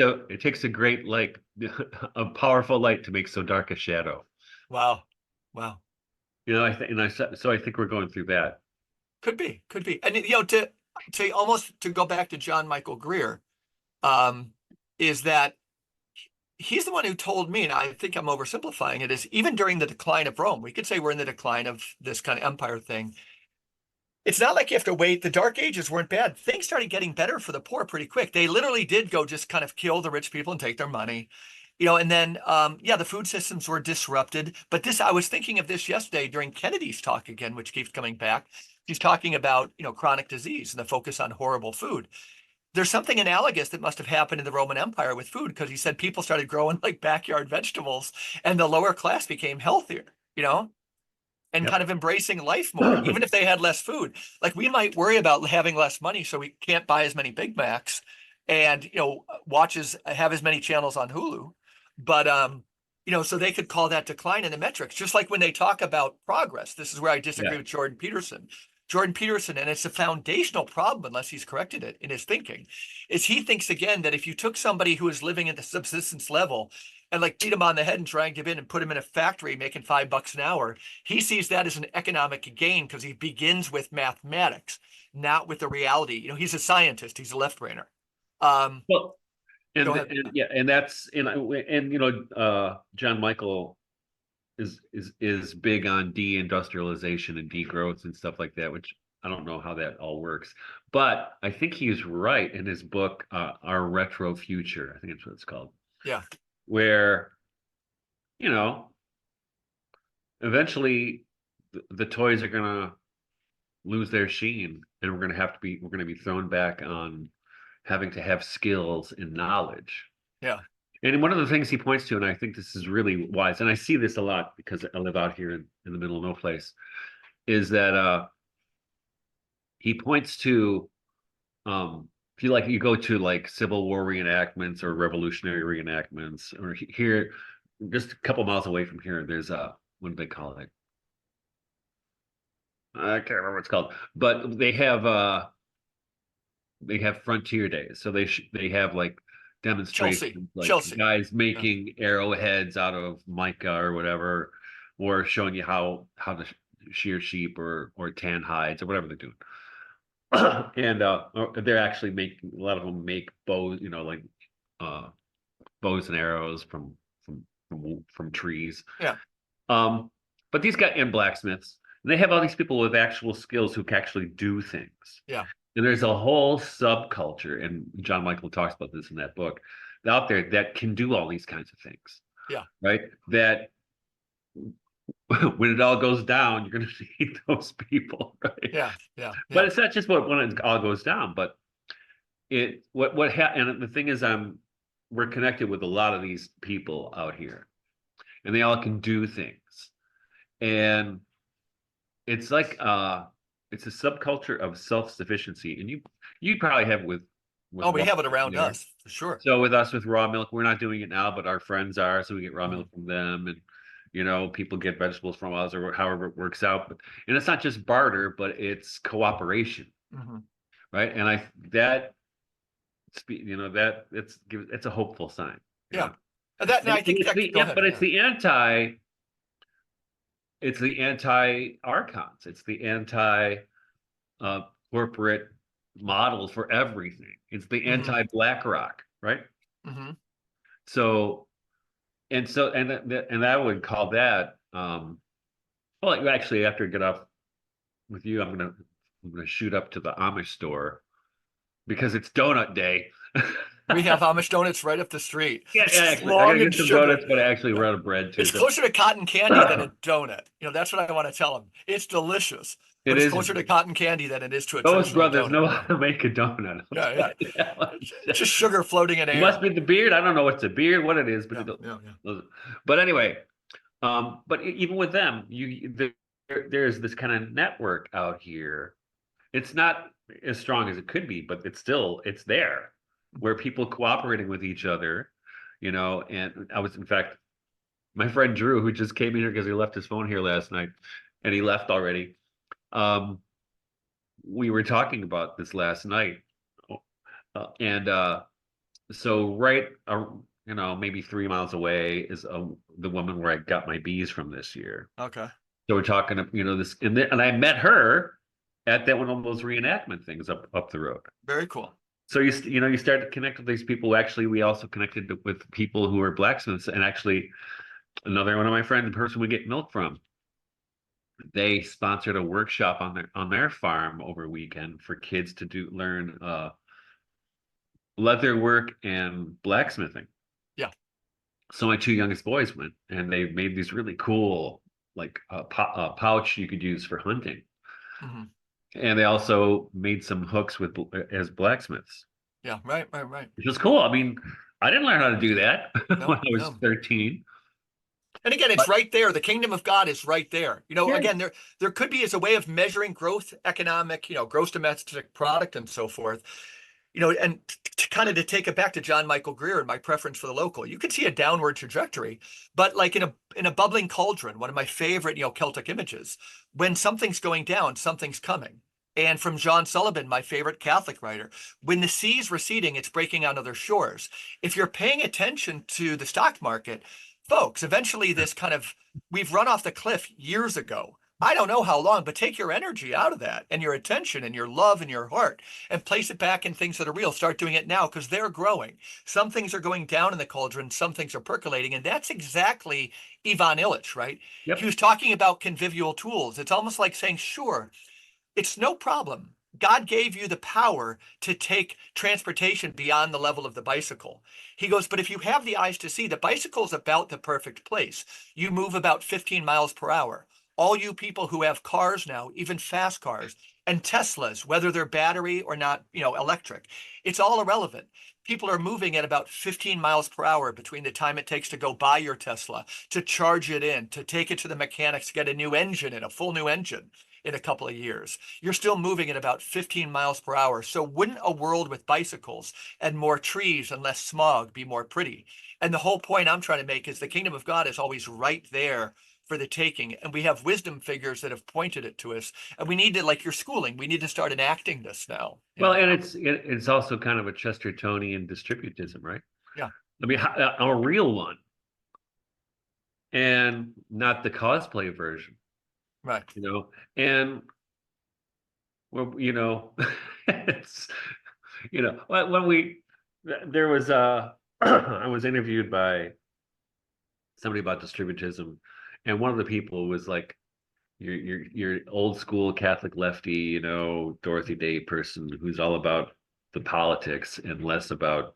takes a great like a powerful light to make so dark a shadow. Wow. Wow. You know, I think and I so I think we're going through that. Could be, could be. And to almost to go back to John Michael Greer, um, is that he's the one who told me, and I think I'm oversimplifying it, is even during the decline of Rome, we could say we're in the decline of this kind of empire thing. It's not like you have to wait. The Dark Ages weren't bad. Things started getting better for the poor pretty quick. They literally did go just kind of kill the rich people and take their money. And then yeah, the food systems were disrupted. But this, I was thinking of this yesterday during Kennedy's talk again, which keeps coming back. He's talking about, chronic disease and the focus on horrible food. There's something analogous that must have happened in the Roman Empire with food, because he said people started growing like backyard vegetables and the lower class became healthier, you know? And Yep. kind of embracing life more, even if they had less food. Like we might worry about having less money, so we can't buy as many Big Macs and, have as many channels on Hulu. But, so they could call that decline in the metrics, just like when they talk about progress. This is where I disagree Yeah. with Jordan Peterson. Jordan Peterson, and it's a foundational problem, unless he's corrected it in his thinking, is he thinks again that if you took somebody who is living at the subsistence level and like beat him on the head and dragged him in and put him in a factory making $5 an hour, he sees that as an economic gain because he begins with mathematics, not with the reality. He's a scientist. He's a left-brainer. Well, Go and, ahead. and yeah, and that's and John Michael is big on deindustrialization and degrowth and stuff like that, which I don't know how that all works, but I think he's right in his book, Our Retro Future. I think that's what it's called. Yeah. Where, you know, eventually the toys are gonna lose their sheen, and we're gonna be thrown back on having to have skills and knowledge. Yeah. And one of the things he points to, and I think this is really wise, and I see this a lot because I live out here in the middle of no place, is that he points to if you go to like Civil War reenactments or Revolutionary reenactments, or here, just a couple miles away from here, there's what do they call it? I can't remember what it's called, but they have frontier days, so they have like demonstrations, like Chelsea. guys Yeah. making arrowheads out of mica or whatever, or showing you how to shear sheep or tan hides or whatever they're doing. And they're actually making, a lot of them make bows, like uh bows and arrows from trees. Yeah. But these guys and blacksmiths, they have all these people with actual skills who can actually do things. Yeah. And there's a whole subculture, and John Michael talks about this in that book, out there that can do all these kinds of things. Yeah. Right? That when it all goes down, you're going to need those people, right? Yeah. Yeah. But it's not just when it all goes down, but and the thing is, we're connected with a lot of these people out here, and they all can do things, and it's like it's a subculture of self-sufficiency, and you probably have with Oh, we raw have it milk around there. us for sure. So with us with raw milk, we're not doing it now, but our friends are, so we get raw Mhm. milk from them, and people get vegetables from us, or however it works out. And it's not just barter, but it's cooperation, Mhm. right? And it's a hopeful sign. Yeah. And I think that, go ahead. But Yeah. it's the anti-archons. It's the anti corporate model for everything. It's the Mhm. anti-BlackRock, right? Mhm. So and I would call that well, actually, after I get off with you, I'm gonna shoot up to the Amish store because it's donut day. We have Amish donuts right up the street. Yeah, It's actually, I long gotta and get some sugar. donuts, but I actually Yeah. run a bread too. It's So closer to cotton candy than a donut. That's what I want to tell them. It's delicious, but it it's is. closer to cotton candy than it is to a Those traditional brothers donut. know how to make a donut. I'll Yeah, tell yeah. you that It's much. just sugar floating in It must air. be the beard. I don't know what's a beard, what it is, but Yeah, yeah. but anyway, but even with them, there's this kind of network out here. It's not as strong as it could be, but it's there, where people cooperating with each other, and I was, in fact, my friend Drew, who just came in here because he left his phone here last night, and he left already. We were talking about this last night, and so right, maybe 3 miles away is the woman where I got my bees from this year. Okay. So we're talking, this, and I met her at that one of those reenactment things up the road. Very cool. So you start to connect with these people. Actually, we also connected with people who are blacksmiths, and actually another one of my friends, the person we get milk from, they sponsored a workshop on their farm over a weekend for kids to learn leather work and blacksmithing. Yeah. So my two youngest boys went, and they made these really cool, like pouch you could use for hunting, Hmm. and they also made some hooks as blacksmiths, Yeah. Right. Right. Right. which was cool. I mean, I didn't learn how to do that when No. I was No. 13. And again, it's But right there. The kingdom of God is right there. yeah, Again, there could be as a way of measuring growth, economic, gross domestic product and so forth. And to kind of to take it back to John Michael Greer and my preference for the local, you can see a downward trajectory, but like in a bubbling cauldron, one of my favorite, Celtic images, when something's going down, something's coming. And from John Sullivan, my favorite Catholic writer, when the sea's receding, it's breaking on other shores. If you're paying attention to the stock market, folks, eventually we've run off the cliff years ago. I don't know how long, but take your energy out of that and your attention and your love and your heart and place it back in things that are real. Start doing it now because they're growing. Some things are going down in the cauldron, some things are percolating. And that's exactly Ivan Illich, right? He yep, was talking about convivial tools. It's almost like saying, sure, it's no problem. God gave you the power to take transportation beyond the level of the bicycle. He goes, but if you have the eyes to see, the bicycle is about the perfect place. You move about 15 miles per hour. All you people who have cars now, even fast cars, and Teslas, whether they're battery or not, electric, it's all irrelevant. People are moving at about 15 miles per hour between the time it takes to go buy your Tesla, to charge it in, to take it to the mechanics, to get a new engine in, a full new engine in a couple of years. You're still moving at about 15 miles per hour. So wouldn't a world with bicycles and more trees and less smog be more pretty? And the whole point I'm trying to make is the kingdom of God is always right there for the taking. And we have wisdom figures that have pointed it to us. And we need to, like your schooling, we need to start enacting this now. well, and it's also kind of a Chestertonian distributism, right? Yeah, I mean, a real one, and not the cosplay version, right. and well, it's when there was I was interviewed by somebody about distributism, and one of the people was like your old school Catholic lefty, Dorothy Day person who's all about the politics and less about,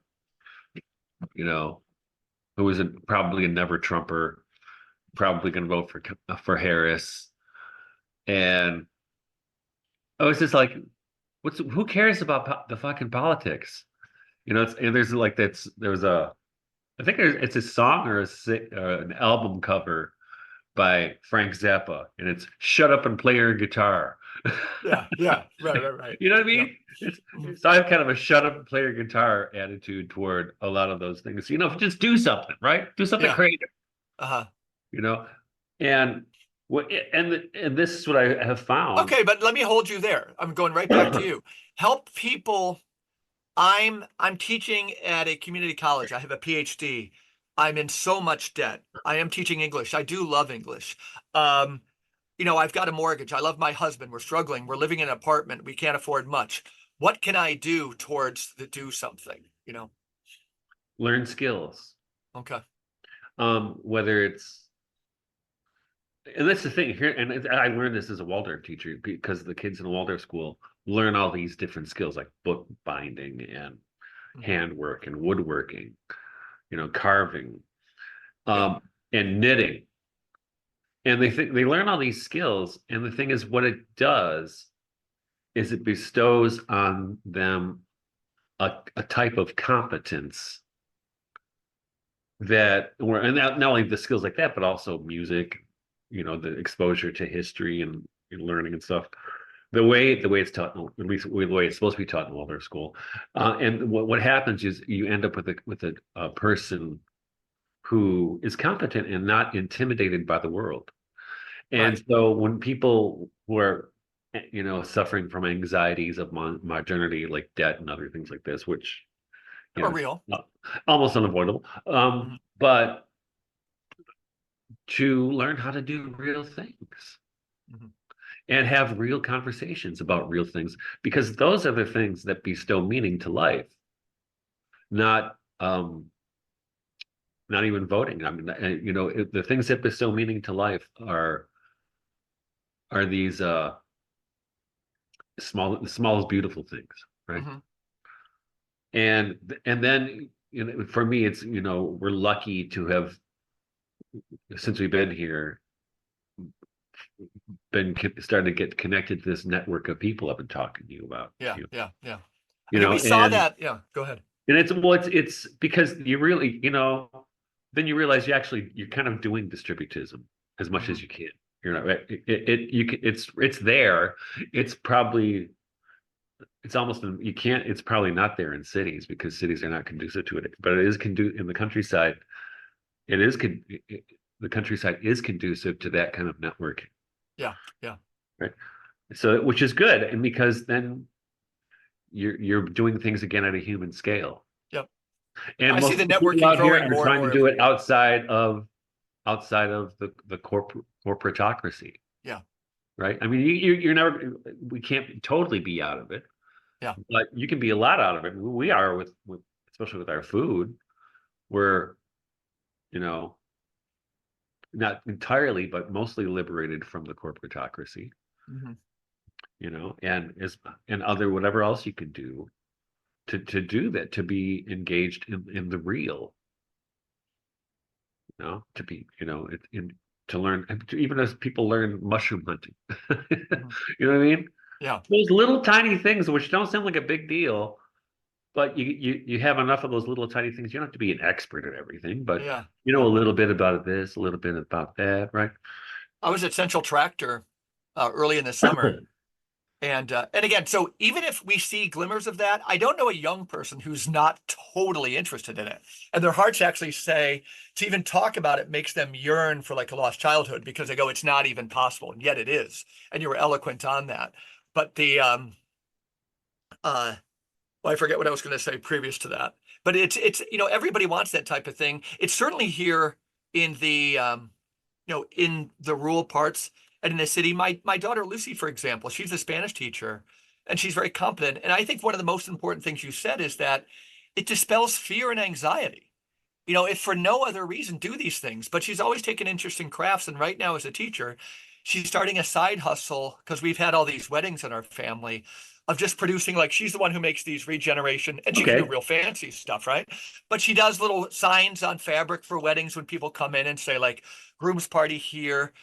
who was probably a never Trumper, probably going to vote for Harris, and I was just like, who cares about the fucking politics? And there's like there was I think it's a song or an album cover by Frank Zappa, and it's "Shut Up and Play Your Guitar." Yeah, yeah, right, right, right. You know what I Yeah. mean? Mhm. So I have kind of a "shut up and play your guitar" attitude toward a lot of those things. Just do something, right? Do something Yeah. creative. Uh-huh. You know, and what and this is what I have found. Okay, but let me hold you there. I'm going right back to you. Help people. I'm teaching at a community college. I have a PhD. I'm in so much debt. I am teaching English. I do love English. Um, I've got a mortgage. I love my husband. We're struggling. We're living in an apartment. We can't afford much. What can I do towards the do something? Learn skills. Okay. Whether it's and that's the thing here, and I learned this as a Waldorf teacher because the kids in a Waldorf school learn all these different skills like book binding and Mhm. handwork and woodworking, carving, Yeah. and knitting. And they learn all these skills, and the thing is, what it does is it bestows on them a type of competence and not only the skills like that, but also music, the exposure to history and learning and stuff. The way it's taught, at least the way it's supposed to be taught in Waldorf school, and what happens is you end up with a person who is competent and not intimidated by the world. And Right. so when people who are, suffering from anxieties of modernity, like debt and other things like this, which Or real. almost unavoidable. Mhm. But to learn how to do real things Mhm. and have real conversations about real things, because those are the things that bestow meaning to life, not not even voting. I mean, the things that bestow meaning to life are these the smallest beautiful things, right? Mhm. And then for me, it's we're lucky to have, since we've been here, starting to get connected to this network of people I've been talking to you about. Yeah, yeah, yeah. You Again, know, we saw and that. Yeah, go ahead. and it's because you really, then you realize you're kind of doing distributism as much Mhm. as you can. It's there. It's probably it's almost you can't. It's probably not there in cities because cities are not conducive to it. But it is in the countryside. It is the countryside is conducive to that kind of network, Yeah, yeah. right? So which is good, and because then you're doing things again at a human scale. Yep. And I see most the of the people networking out here growing are more and trying to more do every it year. outside of the corporatocracy, Yeah, right? I mean, you're never we can't totally be out of it, yeah, but you can be a lot out of it. We are with especially with our food. We're you know not entirely, but mostly liberated from the corporatocracy. Mhm. And other whatever else you can do to do that, to be engaged in the real, to be, to learn, even as people learn mushroom hunting. Mhm. You know what I mean? Yeah, Those little tiny things, which don't sound like a big deal, but you have enough of those little tiny things. You don't have to be an expert at everything, but yeah, a yeah. little bit about this, a little bit about that, right? I was at Central Tractor early in the summer. And again, so even if we see glimmers of that, I don't know a young person who's not totally interested in it. And their hearts actually say to even talk about it makes them yearn for like a lost childhood because they go, it's not even possible. And yet it is. And you were eloquent on that. But uh, well, I forget what I was going to say previous to that. But it's everybody wants that type of thing. It's certainly here in the rural parts and in the city. My daughter Lucy, for example, she's a Spanish teacher and she's very competent. And I think one of the most important things you said is that it dispels fear and anxiety. If for no other reason, do these things. But she's always taken interest in crafts. And right now, as a teacher, she's starting a side hustle because we've had all these weddings in our family of just producing, like, she's the one who makes these regeneration, and she can do Okay. real fancy stuff, right? But she does little signs on fabric for weddings when people come in and say, like, groom's party here,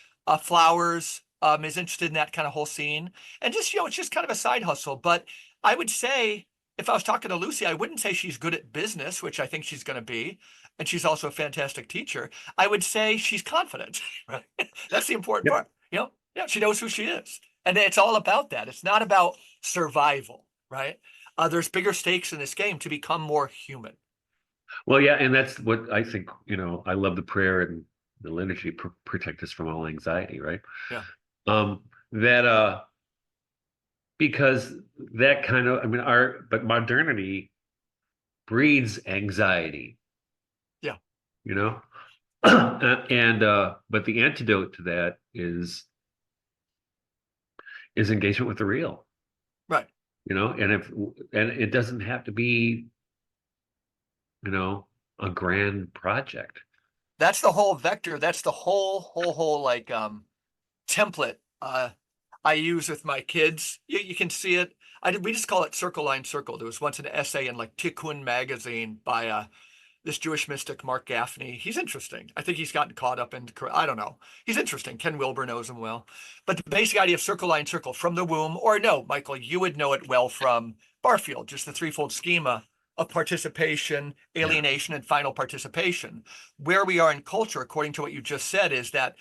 flowers, is interested in that kind of whole scene. And just, it's just kind of a side hustle. But I would say, if I was talking to Lucy, I wouldn't say she's good at business, which I think she's going to be, and she's also a fantastic teacher. I would say she's confident, right? That's the important Yep. part. Yeah, she knows who she is. And it's all about that. It's not about survival, right? There's bigger stakes in this game to become more human. Well, yeah, and that's what I think, I love the prayer and the liturgy, protect us from all anxiety, right? Yeah. That because that kind of, I mean, but modernity breeds anxiety, Yeah. you know? And but the antidote to that is engagement with the real, Right. and it doesn't have to be, a grand project. That's the whole vector. That's the whole like template I use with my kids. You can see it. We just call it circle line circle. There was once an essay in like Tikkun magazine by this Jewish mystic, Mark Gaffney. He's interesting. I think he's gotten caught up in, I don't know. He's interesting. Ken Wilber knows him well. But the basic idea of circle line circle from the womb, or no, Michael, you would know it well from Barfield, just the threefold schema of participation, Yeah. alienation, and final participation. Where we are in culture, according to what you just said, is that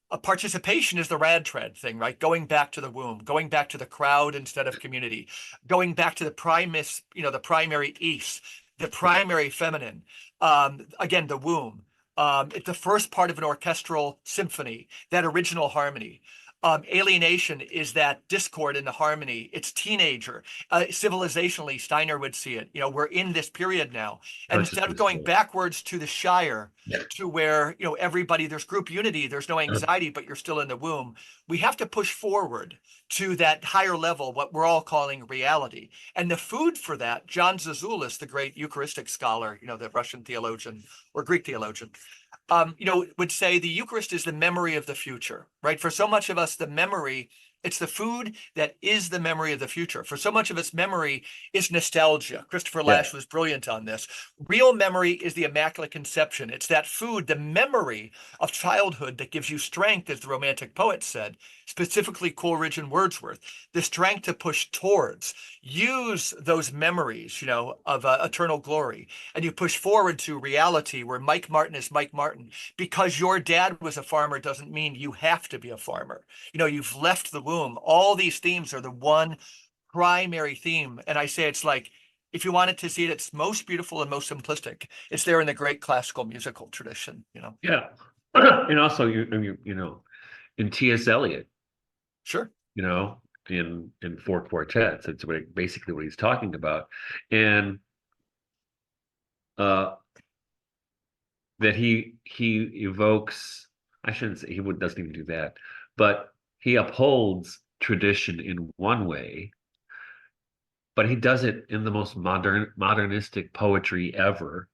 a participation is the rad trad thing, right? Going back to the womb, going back to the crowd instead of community, going back to the primus, the primary east, the primary feminine, again, the womb. It's the first part of an orchestral symphony, that original harmony. Alienation is that discord in the harmony. It's teenager. Civilizationally, Steiner would see it. We're in this period now. And instead of Consciousness. going backwards to the Shire, to where, everybody, there's group unity, there's no anxiety, but you're still in the womb. We have to push forward to that higher level, what we're all calling reality. And the food for that, John Zazoulis, the great Eucharistic scholar, the Russian theologian or Greek theologian, would say the Eucharist is the memory of the future, right? For so much of us, the memory, it's the food that is the memory of the future. For so much of us, memory is nostalgia. Christopher Lasch was brilliant on this. Real memory is the Immaculate Conception. It's that food, the memory of childhood that gives you strength, as the Romantic poet said, specifically Coleridge and Wordsworth, the strength to push towards. Use those memories, of eternal glory, and you push forward to reality where Mike Martin is Mike Martin. Because your dad was a farmer doesn't mean you have to be a farmer. You've left the womb. All these themes are the one primary theme. And I say it's like, if you wanted to see it, it's most beautiful and most simplistic. It's there in the great classical musical tradition, Yeah. And also, in T.S. Eliot, Sure. in four quartets, it's basically what he's talking about. And that he evokes, I shouldn't say doesn't even do that, but he upholds tradition in one way, but he does it in the most modernistic poetry ever.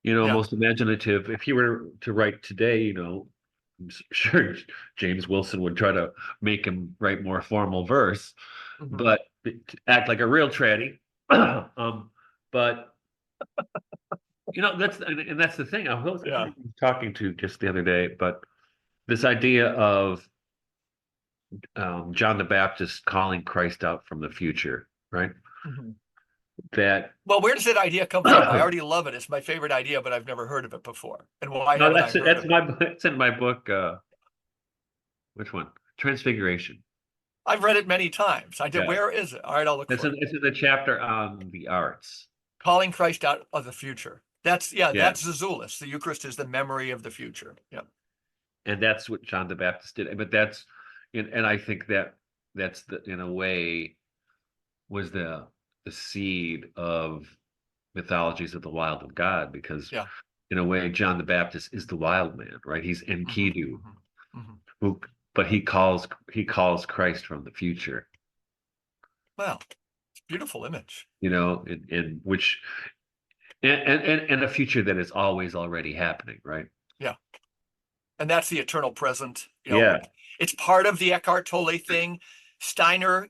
Most imaginative. If he were to write today, I'm sure James Wilson would try to make him write more formal verse, but act like a real tranny. But that's the thing. I was talking to just the other day, but this idea of John the Baptist calling Christ out from the future, right? Well, where does that idea come from? I already love it. It's my favorite idea, but I've never heard of it before. And why haven't I heard of it? It's in my book. Which one? Transfiguration. I've read it many times. I did. Yeah. Where is it? All right, I'll look for it. It's in the chapter on the arts. Calling Christ out of the future. That's Zazoulis. The Eucharist is the memory of the future. Yeah. And that's what John the Baptist did. But and I think that's in a way was the seed of mythologies of the wild of God, because in a way John the Baptist is the wild man, right? He's Enkidu, but he calls Christ from the future. Wow, it's a beautiful image. In which and a future that is always already happening, right? Yeah, and that's the eternal present. It's part of the Eckhart Tolle thing. Steiner,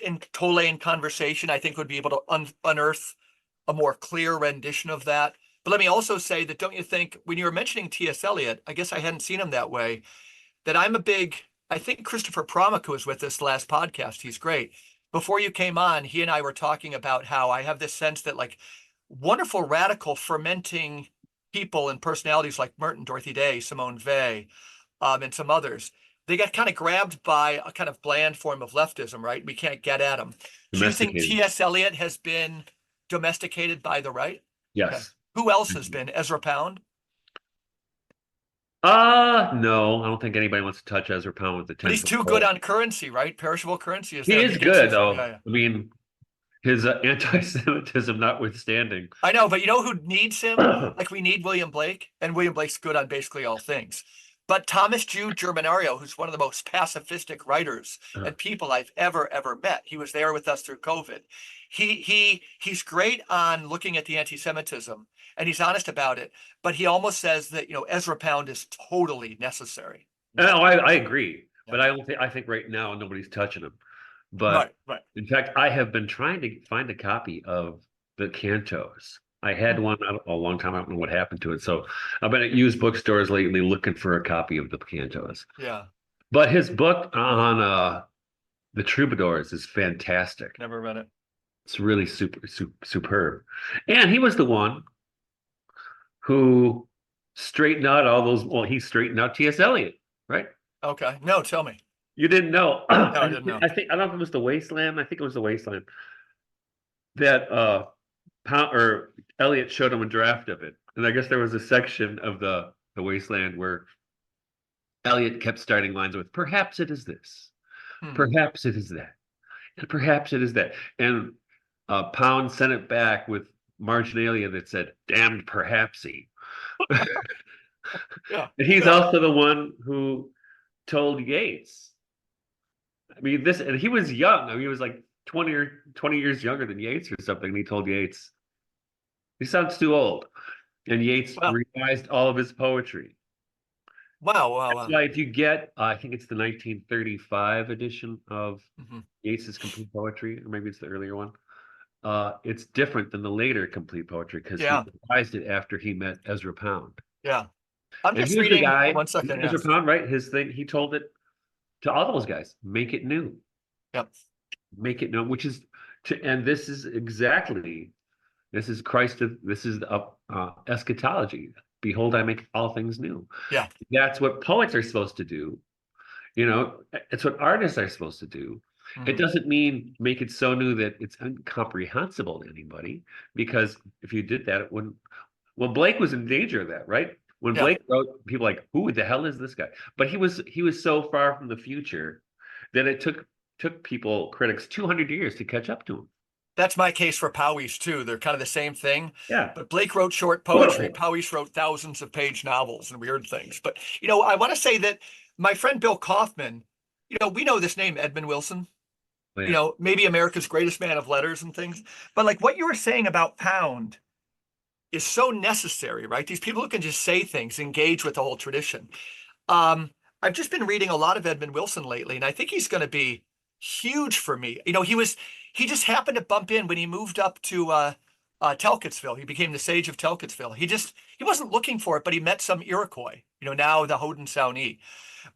in Tolle in conversation, I think would be able to unearth a more clear rendition of that. But let me also say that, don't you think, when you were mentioning T.S. Eliot, I guess I hadn't seen him that way, that I think Christopher Promick was with this last podcast. He's great. Before you came on, he and I were talking about how I have this sense that like wonderful, radical, fermenting people and personalities like Merton, Dorothy Day, Simone Weil, and some others, they got kind of grabbed by a kind of bland form of leftism, right? We can't get at them. Do you think T.S. Eliot has been domesticated by the right? Yes. Okay. Who else has been? Ezra Pound? No, I don't think anybody wants to touch Ezra Pound with the 10. But he's too good on currency, right? Perishable currency is there. He is good, though. Yeah. I mean, his anti-Semitism notwithstanding. I know, but you know who needs him? Like we need William Blake, and William Blake's good on basically all things. But Thomas Jude Germanario, who's one of the most pacifistic writers and people I've ever met, he was there with us through COVID. He's great on looking at the anti-Semitism, and he's honest about it. But he almost says that Ezra Pound is totally necessary. No, I agree, but I think right now nobody's touching him. But right. In fact, I have been trying to find a copy of the cantos. I had one a long time. I don't know what happened to it. So I've been at used bookstores lately looking for a copy of the cantos. Yeah. But his book on the Troubadours is fantastic. Never read it. It's really superb. And he was the one who straightened out all those. Well, he straightened out T.S. Eliot, right? Okay. No, tell me. You didn't know? No, I didn't know. I don't know if it was the Wasteland. I think it was the Wasteland that Elliot showed him a draft of it, and I guess there was a section of the Wasteland where Elliot kept starting lines with, perhaps it is this, Hmm. perhaps it is that, and perhaps it is that. And Pound sent it back with marginalia that said, damned perhaps he. Yeah. And he's Yeah. also the one who told Yates. I mean, this, and he was young. I mean, he was like 20 years younger than Yates or something. And he told Yates, he sounds too old. And Yates Wow. revised all of his poetry. Wow. Wow. That's Wow. why if you get, I think it's the 1935 edition of Hmm. Yates's complete poetry, or maybe it's the earlier one. It's different than the later complete poetry because he Yeah. revised it after he met Ezra Pound. Yeah. I'm And he just was the reading guy, one second. Yeah. Ezra Pound, right? His thing, he told it to all those guys, make it new, Yep. make it new, which is and this is exactly, this is Christ, this is eschatology. Behold, I make all things new. Yeah. That's what poets are supposed to do. It's what artists are supposed to do. It Hmm. doesn't mean make it so new that it's incomprehensible to anybody, because if you did that, it wouldn't. Well, Blake was in danger of that, right? When Yeah. Blake wrote, people like, who the hell is this guy? But he was so far from the future that it took people, critics, 200 years to catch up to him. That's my case for Powys too. They're kind of the same thing. Yeah. But Blake wrote short poetry. Powys wrote thousands of page novels and weird things. But I want to say that my friend Bill Kaufman, we know this name, Edmund Wilson, Oh, yeah. maybe America's greatest man of letters and things. But like what you were saying about Pound is so necessary, right? These people who can just say things, engage with the whole tradition. Um, I've just been reading a lot of Edmund Wilson lately, and I think he's going to be huge for me. He just happened to bump in when he moved up to Talcottsville. He became the sage of Talcottsville. He wasn't looking for it, but he met some Iroquois, now the Haudenosaunee.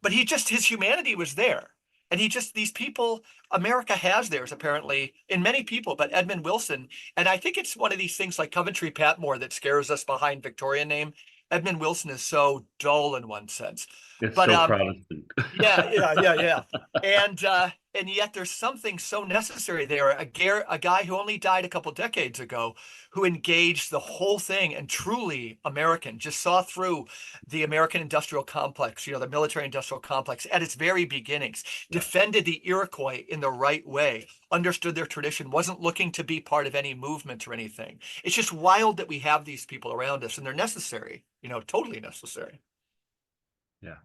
But his humanity was there. And these people, America has theirs apparently in many people, but Edmund Wilson, and I think it's one of these things like Coventry Patmore that scares us behind Victorian name. Edmund Wilson is so dull in one sense. It's But so Protestant. yeah, yeah, yeah, yeah. And yet there's something so necessary there. A guy who only died a couple decades ago, who engaged the whole thing and truly American, just saw through the American industrial complex, the military industrial complex at its very beginnings, Yeah. defended the Iroquois in the right way, understood their tradition, wasn't looking to be part of any movement or anything. It's just wild that we have these people around us and they're necessary, totally necessary. Yeah.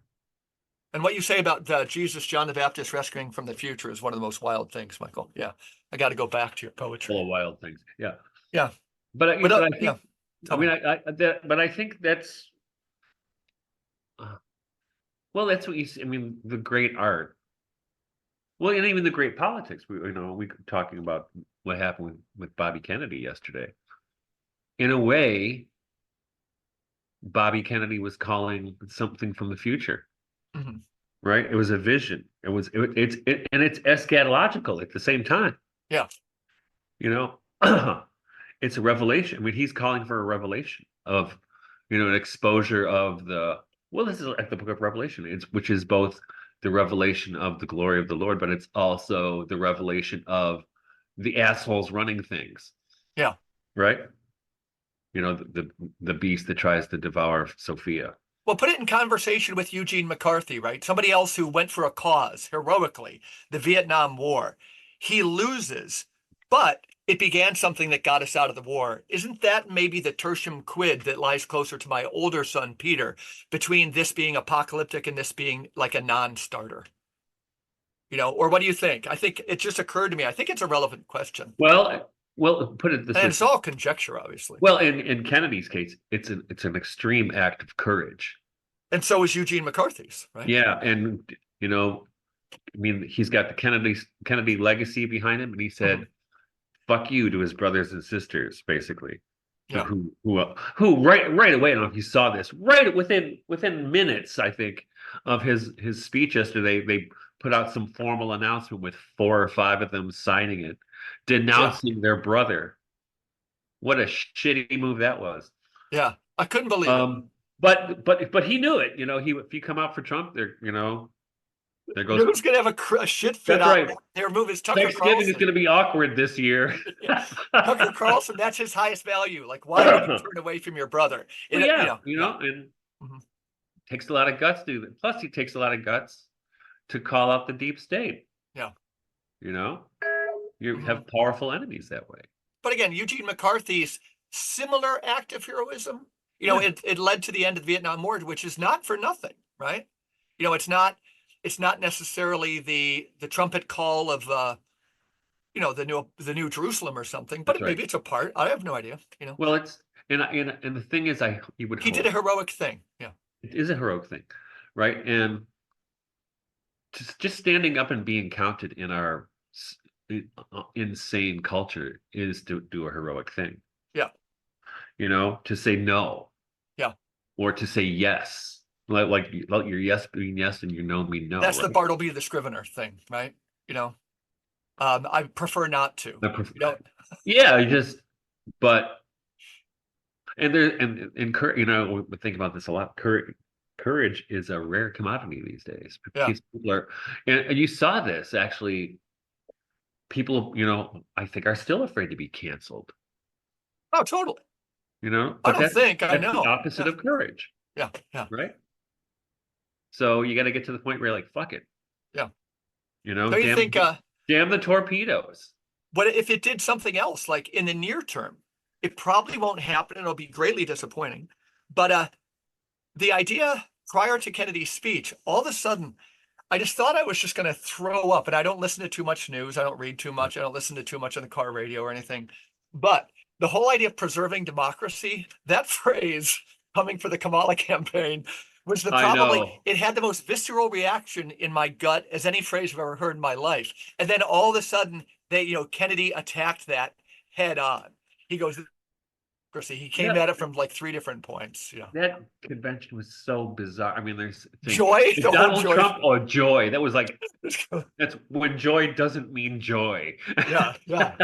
And what you say about Jesus, John the Baptist rescuing from the future is one of the most wild things, Michael. Yeah, I got to go back to your Full poetry. of wild things. Yeah. Yeah, But I yeah. think, I Tell mean, me. but I think that's, uh, well, that's what I mean, the great art. Well, and even the great politics. We talking about what happened with Bobby Kennedy yesterday. In a way, Bobby Kennedy was calling something from the future, Mhm. right? It was a vision. And it's eschatological at the same time. Yeah, You know, it's a revelation. I mean, he's calling for a revelation of, an exposure of well, this is like the book of Revelation, which is both the revelation of the glory of the Lord, but it's also the revelation of the assholes running things, yeah. right? The beast that tries to devour Sophia. Well, put it in conversation with Eugene McCarthy, right? Somebody else who went for a cause heroically, the Vietnam War. He loses, but it began something that got us out of the war. Isn't that maybe the tertium quid that lies closer to my older son, Peter, between this being apocalyptic and this being like a non-starter? Or what do you think? I think it just occurred to me. I think it's a relevant question. Well, put it this And way. it's all conjecture, obviously. Well, in Kennedy's case, it's an extreme act of courage. And so is Eugene McCarthy's, right? Yeah, and I mean, he's got the Kennedy legacy behind him, and he Mhm. said, "Fuck you" to his brothers and sisters, basically. Yeah. Who right away? I don't know if you saw this. Right within minutes, I think, of his speech yesterday, they put out some formal announcement with 4 or 5 of them signing it, Yeah. denouncing their brother. What a shitty move that was. Yeah. I couldn't believe it. Um, but he knew it. If you come out for Trump, there You goes. know who's going to have a shit fit That's out right. there? Move is Tucker Thanksgiving is Carlson. going to be awkward this year. Tucker Carlson, that's his highest value. Like, why would you turn away from your brother? Well, yeah, Yeah. and Mhm. Takes a lot of guts to do that. Plus, he takes a lot of guts to call out the deep state. Yeah. You know, you Mhm. have powerful enemies that way. But again, Eugene McCarthy's similar act of heroism, Yeah. it led to the end of the Vietnam War, which is not for nothing, right? It's not necessarily the trumpet call of the new Jerusalem or something, That's but right. maybe it's a part. I have no idea. Well, it's and the thing is, you would He did a hope heroic thing. Yeah. it is a heroic thing, right? And just standing up and being counted in our insane culture is to do a heroic thing. Yeah. To say no. Yeah. Or to say yes. Like let your yes mean yes and your no mean no, That's the right? Bartleby the Scrivener thing, right? I prefer not to. Yeah, but and there and we think about this a lot. Courage is a rare commodity these days. Yeah. People are, and you saw this actually. People, I think are still afraid to be canceled. Oh, totally. I But don't think I that's the know. opposite Yeah. of courage, Yeah. Yeah. right? So you got to get to the point where you're like, fuck it, Yeah. So you damn, think damn the torpedoes. what if it did something else, like in the near term? It probably won't happen. It'll be greatly disappointing. But the idea prior to Kennedy's speech, all of a sudden, I just thought I was just going to throw up. And I don't listen to too much news. I don't read too much. I don't listen to too much on the car radio or anything. But the whole idea of preserving democracy, that phrase coming for the Kamala campaign was I know. it had the most visceral reaction in my gut as any phrase I've ever heard in my life. And then all of a sudden, Kennedy attacked that head on. He goes, he came at it from like three different points. That convention was so bizarre. I mean, Joy, the whole Donald joy. Trump or joy. That was like that's when joy doesn't mean joy. Yeah, yeah.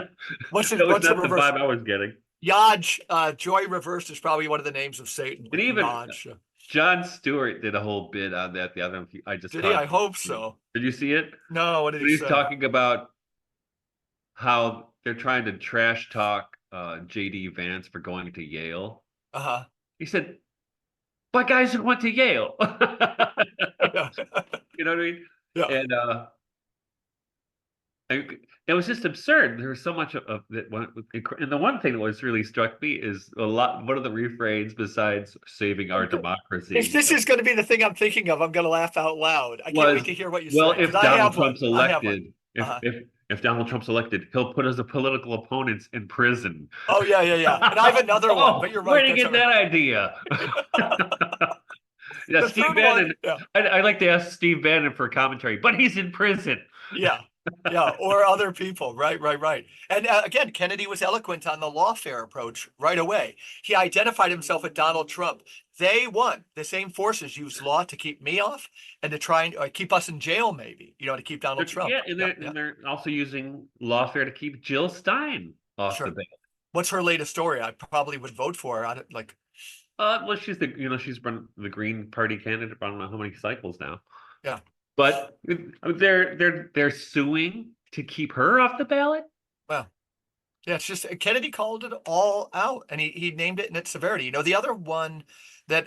What's That was the not the reverse? vibe I was getting. Yaj, joy reversed is probably one of the names of Satan. And Like even Yaj. Jon Stewart did a whole bit on that. The other I just Did he? I caught. hope so. Did you see it? No, what did When he he's say? talking about how they're trying to trash talk JD Vance for going to Yale. Uh-huh. He said, "By guys who went to Yale." Yeah. You know what I mean? Yeah. And it was just absurd. There was so much of that. And the one thing that was really struck me is one of the refrains besides saving our democracy. If this is going to be the thing I'm thinking of, I'm going to laugh out loud. I can't wait to hear what you say. If I Donald have one. Trump's I have one. elected, Uh-huh. if Donald Trump's elected, he'll put his political opponents in prison. Oh, yeah, yeah, yeah. And I have another one, but you're right. Where did you get that idea? Yeah, The Steve third Bannon. one, yeah. I'd like to ask Steve Bannon for commentary, but he's in prison. Yeah. Yeah. Or other people. Right, right, right. And again, Kennedy was eloquent on the lawfare approach right away. He identified himself with Donald Trump. They won. The same forces used law to keep me off and to try and keep us in jail, maybe, to keep Donald Trump. Yeah, and they're also using lawfare to keep Jill Stein off the ballot. What's her latest story? I probably would vote for her. Well, she's she's been the Green Party candidate for I don't know how many cycles now. Yeah. But they're suing to keep her off the ballot. Well, yeah, it's just Kennedy called it all out, and he named it in its severity. The other one that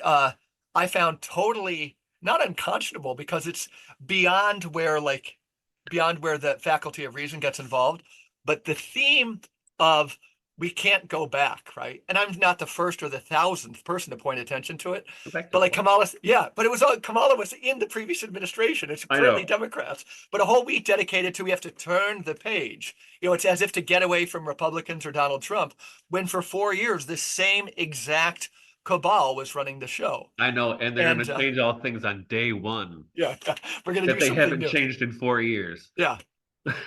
I found totally not unconscionable because it's beyond where the faculty of reason gets involved, but the theme of we can't go back, right? And I'm not the first or the 1,000th person to point attention to it. But like Kamala, yeah, but Kamala was in the previous administration. It's clearly Democrats, but a whole week dedicated to we have to turn the page. It's as if to get away from Republicans or Donald Trump, when for 4 years the same exact cabal was running the show. I know, and they're going to change all things on day one. Yeah, we're going to do that they haven't new. Changed in 4 years. Yeah,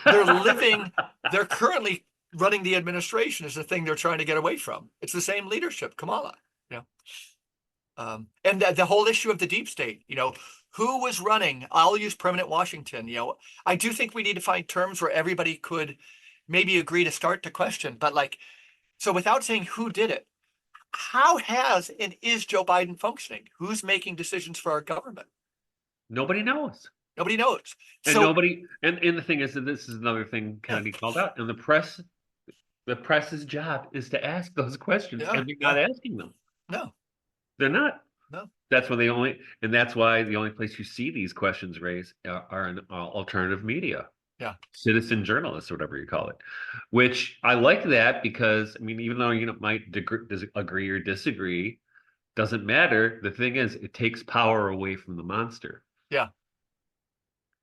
they're currently running the administration is the thing they're trying to get away from. It's the same leadership, Kamala. And the whole issue of the deep state. Who was running? I'll use permanent Washington. I do think we need to find terms where everybody could maybe agree to start to question. But so without saying who did it, how has and is Joe Biden functioning? Who's making decisions for our government? Nobody knows. Nobody knows. And nobody. And the thing is that this is another thing Kennedy called out. And the press's job is to ask those questions, and they're not asking them. No, they're not. No. That's when that's why the only place you see these questions raised are in alternative media. Yeah. Citizen journalists, or whatever you call it, which I like that because, I mean, even though you might agree or disagree, doesn't matter. The thing is, it takes power away from the monster. Yeah.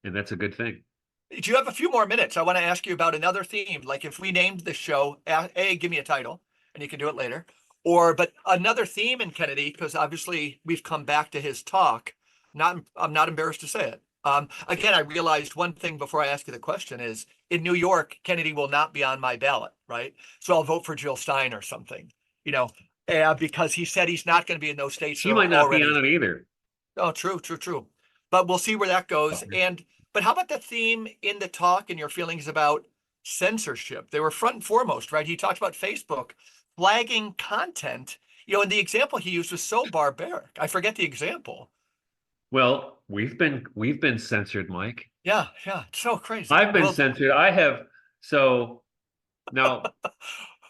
And that's a good thing. Do you have a few more minutes? I want to ask you about another theme. Like if we named the show, give me a title, and you can do it later. But another theme in Kennedy, because obviously we've come back to his talk. I'm not embarrassed to say it. Again, I realized one thing before I ask you the question is in New York, Kennedy will not be on my ballot, right? So I'll vote for Jill Stein or something, because he said he's not going to be in those states that She are might not be already. on it either. Oh, true. But we'll see where that goes. But how about the theme in the talk and your feelings about censorship? They were front and foremost, right? He talked about Facebook flagging content, and the example he used was so barbaric. I forget the example. Well, we've been censored, Mike. Yeah, it's so crazy. I've been Well, censored. I have. So now,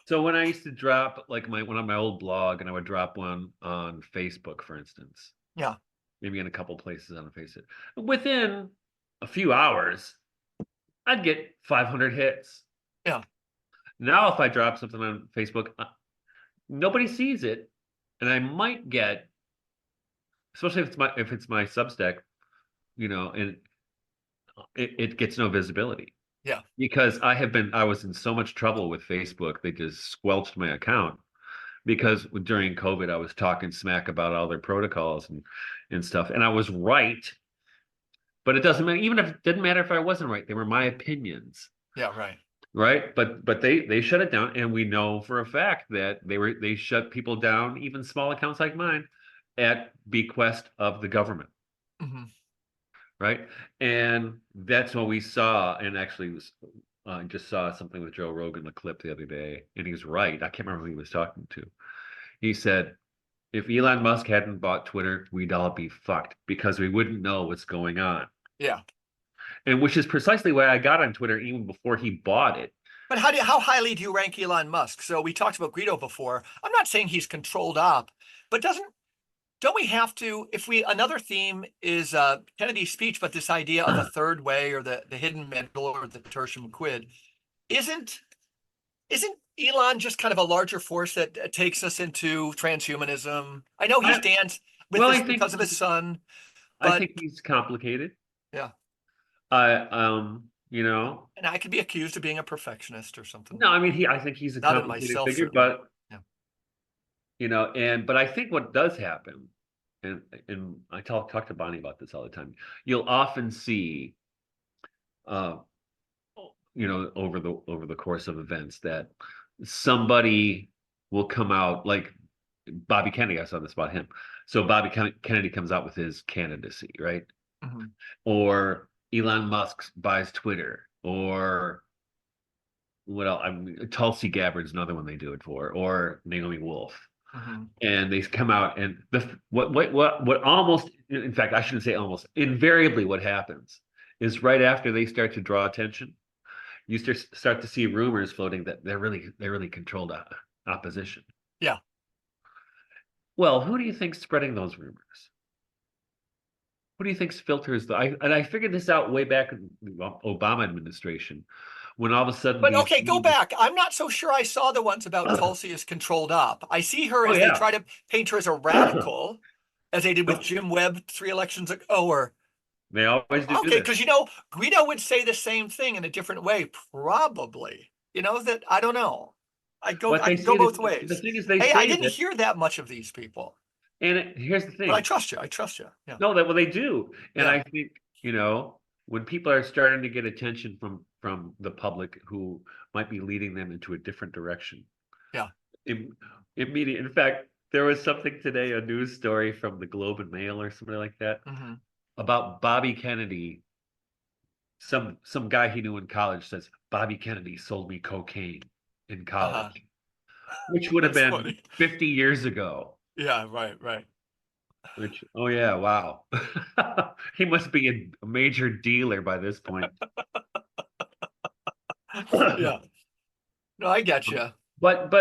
so when I used to drop like one on my old blog, and I would drop one on Facebook, for instance, yeah, maybe in a couple places on Facebook, within a few hours, I'd get 500 hits. yeah, Now, if I drop something on Facebook, nobody sees it, and I might get, especially if it's my Substack, and it gets no visibility. yeah. Because I was in so much trouble with Facebook, they just squelched my account because during COVID I was talking smack about all their protocols and stuff, and I was right, but it doesn't matter. Even if it didn't matter if I wasn't right, they were my opinions. Yeah, right. Right, but they shut it down, and we know for a fact that they shut people down, even small accounts like mine, at bequest of the government. Hmm. Right, and that's what we saw. And actually, I just saw something with Joe Rogan, the clip the other day, and he's right. I can't remember who he was talking to. He said, if Elon Musk hadn't bought Twitter, we'd all be fucked because we wouldn't know what's going on. Yeah. And which is precisely why I got on Twitter even before he bought it. But how highly do you rank Elon Musk? So we talked about Guido before. I'm not saying he's controlled op, but don't we have to, another theme is Kennedy's speech, but this idea of a third way or the hidden middle or the tertium quid, isn't Elon just kind of a larger force that takes us into transhumanism? I know he stands with this because of his son, I but think he's complicated. yeah. You know, And I could be accused of being a perfectionist or something. no, I mean, I think he's a Not in complicated myself, figure, certainly. but Yeah. but I think what does happen, and I talk to Bonnie about this all the time. You'll often see, uh, over the course of events that somebody will come out, like Bobby Kennedy. I saw this about him. So Bobby Kennedy comes out with his candidacy, right? Hmm. Or Elon Musk buys Twitter, or what else? I mean, Tulsi Gabbard's another one they do it for, or Naomi Wolf. Hmm. And they come out, and what almost, in fact, I shouldn't say almost, invariably what happens is right after they start to draw attention, you start to see rumors floating that they're really controlled opposition. Yeah. Well, who do you think's spreading those rumors? Who do you think's filters I figured this out way back in the Obama administration, when all of a sudden But okay, go back. I'm not so sure I saw the ones about Tulsi as controlled up. I see her Oh as they yeah. try to paint her as a radical, as they did with Jim Webb 3 elections ago. Or They always do okay, this. because Guido would say the same thing in a different way, probably. That I don't know. I can go both ways. The thing is, they Hey, I say didn't that, hear that much of these people, and here's the but I thing. trust you. I trust you. Yeah. No, that well they do, and Yeah. I think when people are starting to get attention from the public who might be leading them into a different direction. Yeah. Immediate. In fact, there was something today, a news story from the Globe and Mail or something like that, Hmm. about Bobby Kennedy. Some guy he knew in college says Bobby Kennedy sold me cocaine in Uh-huh. college, which would have That's been funny. 50 years ago. Yeah. Right. Which, oh yeah, wow. He must be a major dealer by this point. Yeah. No, I get you. But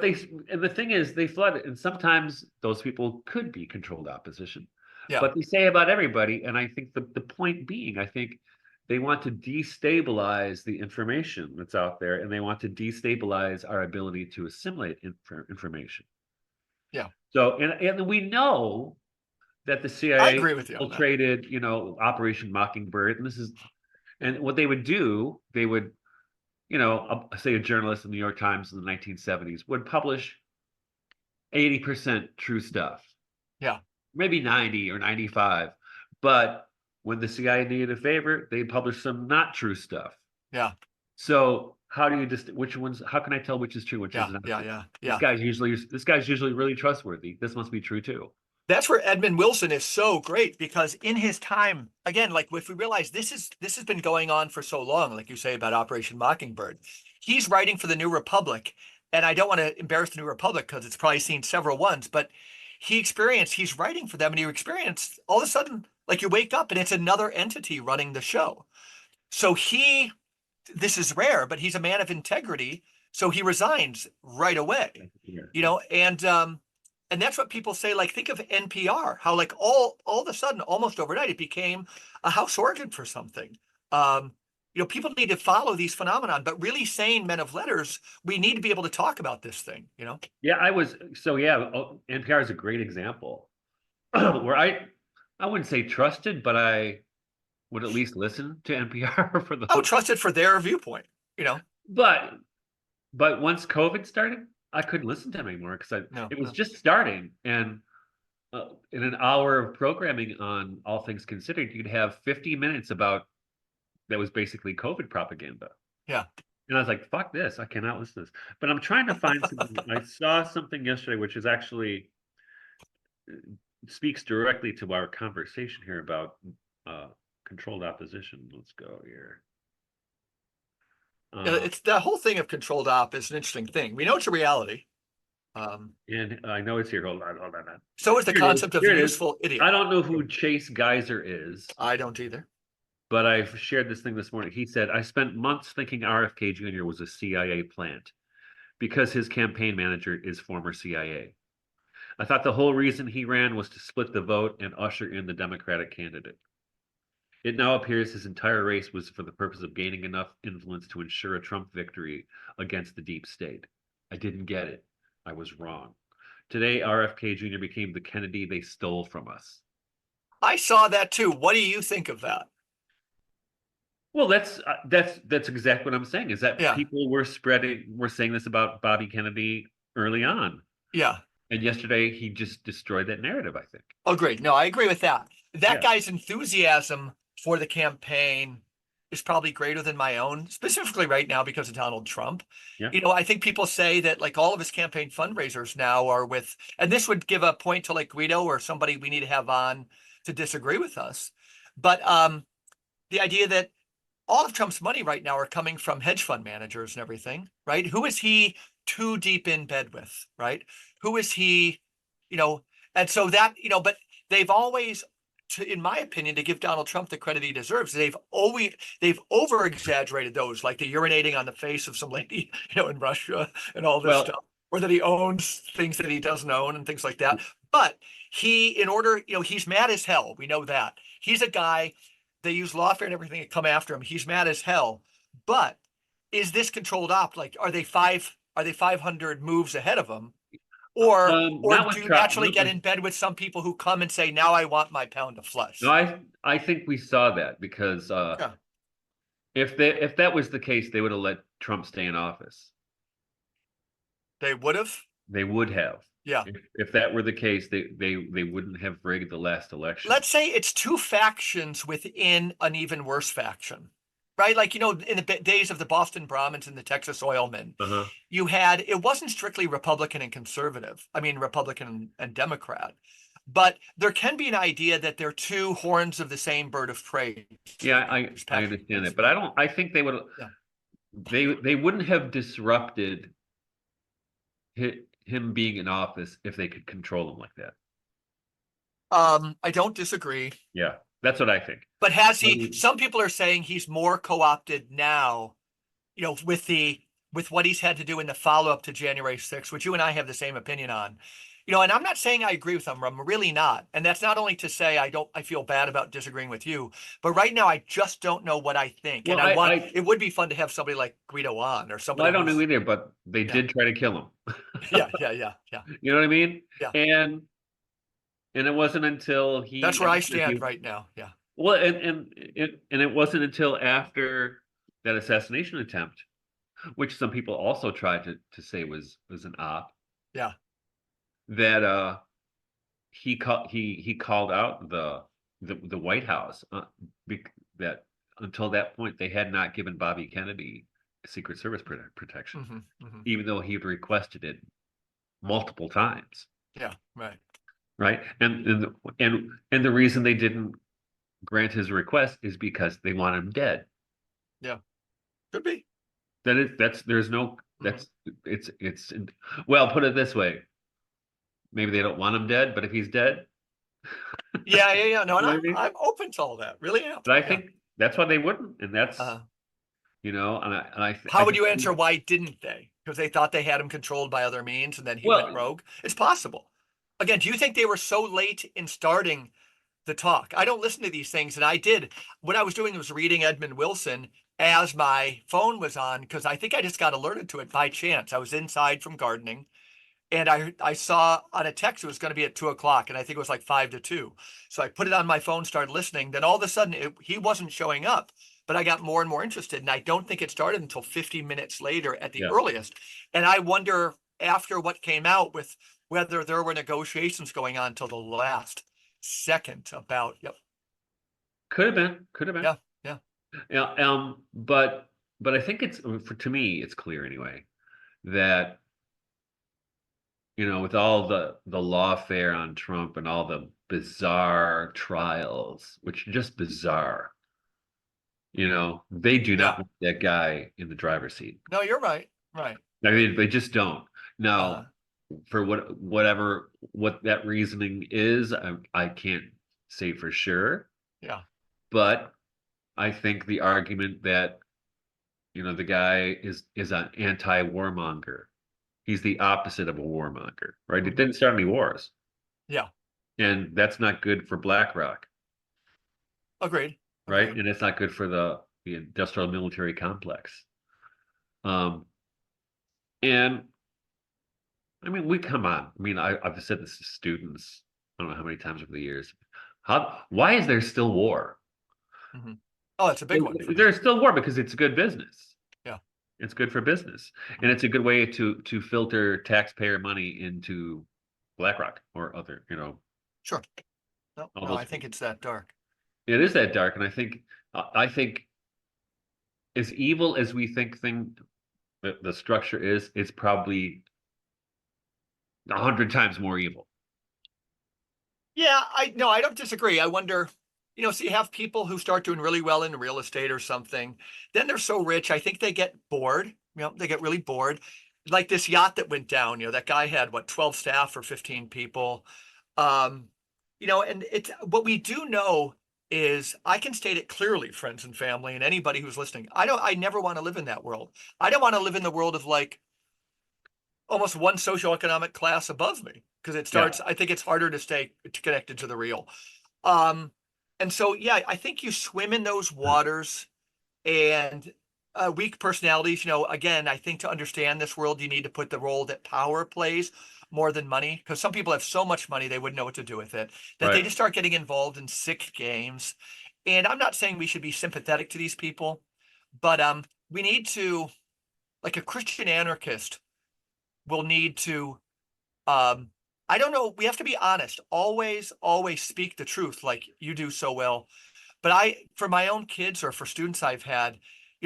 they, and the thing is, they flood it, and sometimes those people could be controlled opposition. Yeah. But they say about everybody, and I think the point being, I think they want to destabilize the information that's out there, and they want to destabilize our ability to assimilate information. Yeah. So, and we know that the I CIA agree with you on that. infiltrated, Operation Mockingbird, and and what they would do, they would, say a journalist in the New York Times in the 1970s would publish 80% true stuff, Yeah. maybe 90 or 95. But when the CIA needed a favor, they published some not true stuff. Yeah. So how do you just which ones? How can I tell which is true, which is Yeah. not Yeah. true? Yeah. This Yeah. guy's usually really trustworthy. This must be true too. That's where Edmund Wilson is so great, because in his time, again, like if we realize this has been going on for so long, like you say about Operation Mockingbird, he's writing for the New Republic, and I don't want to embarrass the New Republic because it's probably seen several ones, but he's writing for them, and you experience all of a sudden, like you wake up and it's another entity running the show. So this is rare, but he's a man of integrity, so he resigns right away. Yeah. And that's what people say, like think of NPR, how like all of a sudden, almost overnight, it became a house organ for something. um People need to follow these phenomenon, but really sane men of letters, we need to be able to talk about this thing. Yeah, NPR is a great example where I wouldn't say trusted, but I would at least listen to NPR for the Oh, whole. trusted for their viewpoint. But once COVID started, I couldn't listen to them anymore because No, it was no. just starting, and in an hour of programming on All Things Considered, you'd have 50 minutes about that was basically COVID propaganda. Yeah. And I was like, fuck this, I cannot listen to this. But I'm trying to find something. I saw something yesterday, which is actually speaks directly to our conversation here about uh, controlled opposition. Let's go here. It's the whole thing of controlled op is an interesting thing. We know it's a reality. And I know it's here. Hold on. So is the Here it is. concept of Here the it is. useful idiot. I don't know who Chase Geyser is, I don't either. but I've shared this thing this morning. He said, I spent months thinking RFK Jr. was a CIA plant because his campaign manager is former CIA. I thought the whole reason he ran was to split the vote and usher in the Democratic candidate. It now appears his entire race was for the purpose of gaining enough influence to ensure a Trump victory against the deep state. I didn't get it. I was wrong. Today, RFK Jr. became the Kennedy they stole from us. I saw that too. What do you think of that? Well, that's exactly what I'm saying. Is that Yeah. people were saying this about Bobby Kennedy early on, Yeah. and yesterday he just destroyed that narrative, I think. Oh, great. No, I agree with that. That Yeah. guy's enthusiasm for the campaign is probably greater than my own, specifically right now because of Donald Trump. Yeah. I think people say that like all of his campaign fundraisers now are with, and this would give a point to like Guido or somebody we need to have on to disagree with us. But the idea that all of Trump's money right now are coming from hedge fund managers and everything, right? Who is he too deep in bed with, right? Who is he, and so that, but they've always, in my opinion, to give Donald Trump the credit he deserves, they've over exaggerated those, like the urinating on the face of some lady, in Russia and all this stuff, or that he owns things that he doesn't own and things like that. But he's mad as hell. We know that. He's a guy, they use lawfare and everything to come after him. He's mad as hell. But is this controlled op? Like, are they 500 moves ahead of him? Or do you naturally get in bed with some people who come and say, now I want my pound of flesh? No, I think we saw that because if that was the case, they would have let Trump stay in office. They would have? They would have. Yeah. If that were the case, they wouldn't have rigged the last election. Let's say it's two factions within an even worse faction, right? Like, in the days of the Boston Brahmins and the Texas Oilmen, it wasn't strictly Republican and conservative. I mean, Republican and Democrat. But there can be an idea that they're two horns of the same bird of prey. Yeah, I understand that. But I think they would, they wouldn't have disrupted him being in office if they could control him like that. I don't disagree. Yeah, that's what I think. But has he? Some people are saying he's more co-opted now, with the with what he's had to do in the follow-up to January 6th, which you and I have the same opinion on. And I'm not saying I agree with him. I'm really not. And that's not only to say I feel bad about disagreeing with you, but right now I just don't know what I think. Well, And it would be fun to have somebody like Guido on or well, I somebody don't know who's, either, but they yeah, did try to kill him. yeah. You know what I mean? Yeah. And it wasn't until That's he where I after stand he right now. Yeah. well, and it wasn't until after that assassination attempt, which some people also tried to say was an op, Yeah. that he called out the White House, that until that point they had not given Bobby Kennedy Secret Service protection, Hmm. even though he had requested it multiple times. Yeah. Right. Right, and the reason they didn't grant his request is because they want him dead. Yeah. Could be. That's there's no Mhm. that's it's well, put it this way, maybe they don't want him dead, but if he's dead, Yeah. No, you and know what I'm I mean? I'm open to all that. Really am. But I Yeah. think that's why they wouldn't, and that's Uh, I how would just you answer why didn't they? Because they thought they had him controlled by other means and then he went well, rogue? It's possible. Again, do you think they were so late in starting the talk? I don't listen to these things, and I did. What I was doing was reading Edmund Wilson as my phone was on because I think I just got alerted to it by chance. I was inside from gardening, and I saw on a text it was going to be at 2 o'clock, and I think it was like 5 to 2. So I put it on my phone, started listening. Then all of a sudden, he wasn't showing up, but I got more and more interested, and I don't think it started until 50 minutes later at the yeah, earliest. And I wonder after what came out with whether there were negotiations going on till the last second about. Yep. could have been, Yeah. Yeah. yeah, but I think to me it's clear anyway that with all the lawfare on Trump and all the bizarre trials, which are just bizarre, they do Yeah. not want that guy in the driver's seat. No, you're right. Right. I mean, they just don't. Uh, Now, for what that reasoning is, I can't say for sure, yeah. but I think the argument that the guy is an anti-warmonger. He's the opposite of a warmonger, right? It Mhm. didn't start any wars. Yeah. And that's not good for BlackRock, Agreed. right? Agreed. And it's not good for the industrial military complex. Um, and I mean, we come on. I mean, I've said this to students, I don't know how many times over the years. Why is there still war? Hmm. Oh, it's a big one for me. There's still war because it's good business. Yeah. It's good for business, and Mhm. it's a good way to filter taxpayer money into BlackRock or other, Sure. No, all no, those. I think it's that dark. It is that dark, and I think as evil as we think the structure is, it's probably 100 times more evil. Yeah, no, I don't disagree. I wonder, so you have people who start doing really well in real estate or something. Then they're so rich, I think they get bored. They get really bored. Like this yacht that went down, that guy had what, 12 staff or 15 people. Um, and it's what we do know is I can state it clearly, friends and family, and anybody who's listening. I never want to live in that world. I don't want to live in the world of like almost one socioeconomic class above me because Yeah, I think it's harder to stay connected to the real. Um, and so, yeah, I think you swim in those waters and weak personalities, again, I think to understand this world, you need to put the role that power plays more than money because some people have so much money they wouldn't know what to do with it that they right, just start getting involved in sick games. And I'm not saying we should be sympathetic to these people, but we need to, like a Christian anarchist, will need to um I don't know, we have to be honest, always speak the truth like you do so well. But for my own kids or for students I've had,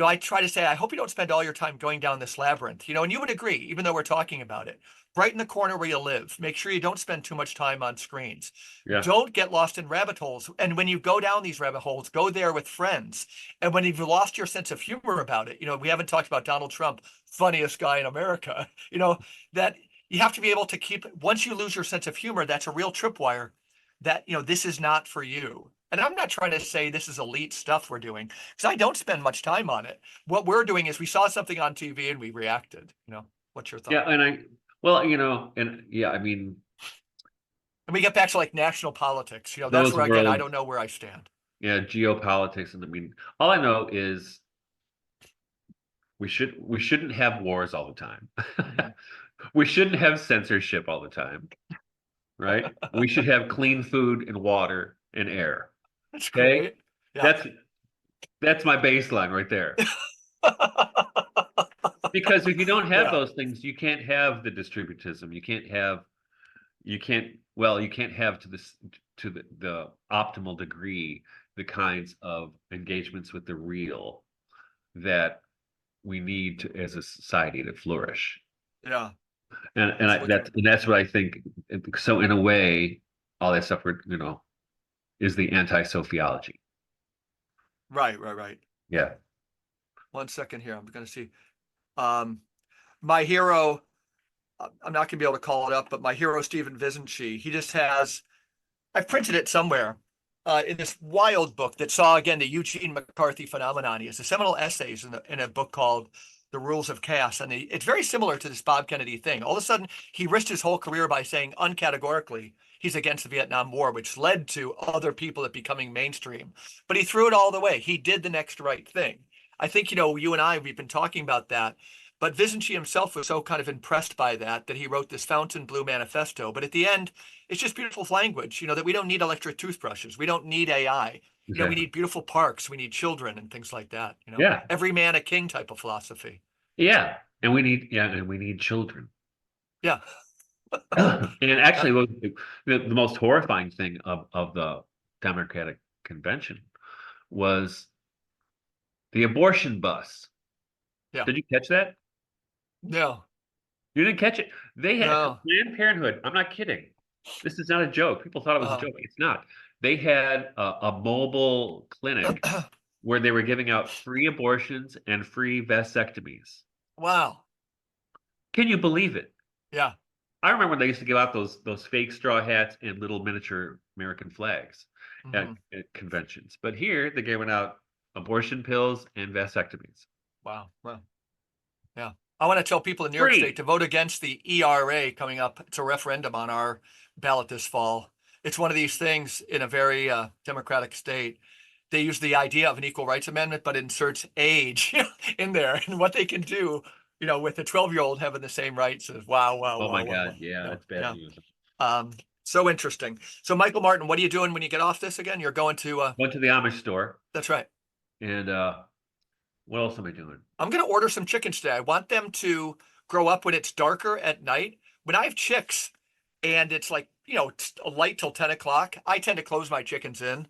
I try to say, I hope you don't spend all your time going down this labyrinth, and you would agree, even though we're talking about it. Right in the corner where you live, make sure you don't spend too much time on screens. yeah, Don't get lost in rabbit holes. And when you go down these rabbit holes, go there with friends. And when you've lost your sense of humor about it, we haven't talked about Donald Trump, funniest guy in America, that you have to be able to keep, once you lose your sense of humor, that's a real tripwire that, this is not for you. And I'm not trying to say this is elite stuff we're doing, because I don't spend much time on it. What we're doing is we saw something on TV and we reacted. What's your Yeah, thought? and well, and yeah, I mean, And we get back to like national politics. That's those where, again, I worlds, don't know where I stand. yeah, geopolitics, and I mean, all I know is we shouldn't have wars all the time. Mhm. We shouldn't have censorship all the time, right? We should have clean food and water and air. That's Okay? great. Yeah. That's that's my baseline right there. Because if you don't have Yeah. those things, you can't have the distributism. You can't have to the optimal degree the kinds of engagements with the real that we need to, as a society, to flourish. Yeah. And that's what I think. So in a way, all that stuff is the anti-sociology. Right, right, right. Yeah. 1 second here. I'm going to see. Um, my hero, I'm not going to be able to call it up, but my hero, Stephen Vizenchi, he just has, I've printed it somewhere in this wild book that saw, again, the Eugene McCarthy phenomenon. He has the seminal essays in a book called The Rules of Caste. And it's very similar to this Bob Kennedy thing. All of a sudden, he risked his whole career by saying uncategorically he's against the Vietnam War, which led to other people it becoming mainstream. But he threw it all the way. He did the next right thing. I think, you and I, we've been talking about that. But Vizenchi himself was so kind of impressed by that he wrote this Fountain Blue Manifesto. But at the end, it's just beautiful language, that we don't need electric toothbrushes. We don't need AI. We Exactly. need beautiful parks. We need children and things like that. Yeah. Every man a king type of philosophy. Yeah. And we need children. Yeah. And actually, the most horrifying thing of the Democratic convention was the abortion bus. Yeah. Did you catch that? No. You didn't catch it. They had No. Planned Parenthood. I'm not kidding. This is not a joke. People thought it was a Uh, joke. It's not. They had a mobile clinic where they were giving out free abortions and free vasectomies. wow. Can you believe it? Yeah. I remember when they used to give out those fake straw hats and little miniature American flags Hmm. at conventions. But here they're giving out abortion pills and vasectomies. Wow. Well, yeah. I want to tell people in New York State Free. to vote against the ERA coming up. It's a referendum on our ballot this fall. It's one of these things in a very democratic state. They use the idea of an equal rights amendment, but inserts age in there and what they can do, with a 12-year-old having the same rights as wow, wow, Oh my wow, wow, God. wow. Yeah, Yeah, that's bad yeah. news. Um, so interesting. So Michael Martin, what are you doing when you get off this again? You're going to Went to the Amish store that's right. and what else am I doing? I'm going to order some chickens today. I want them to grow up when it's darker at night. When I have chicks and it's like, it's light till 10 o'clock, I tend to close my chickens in.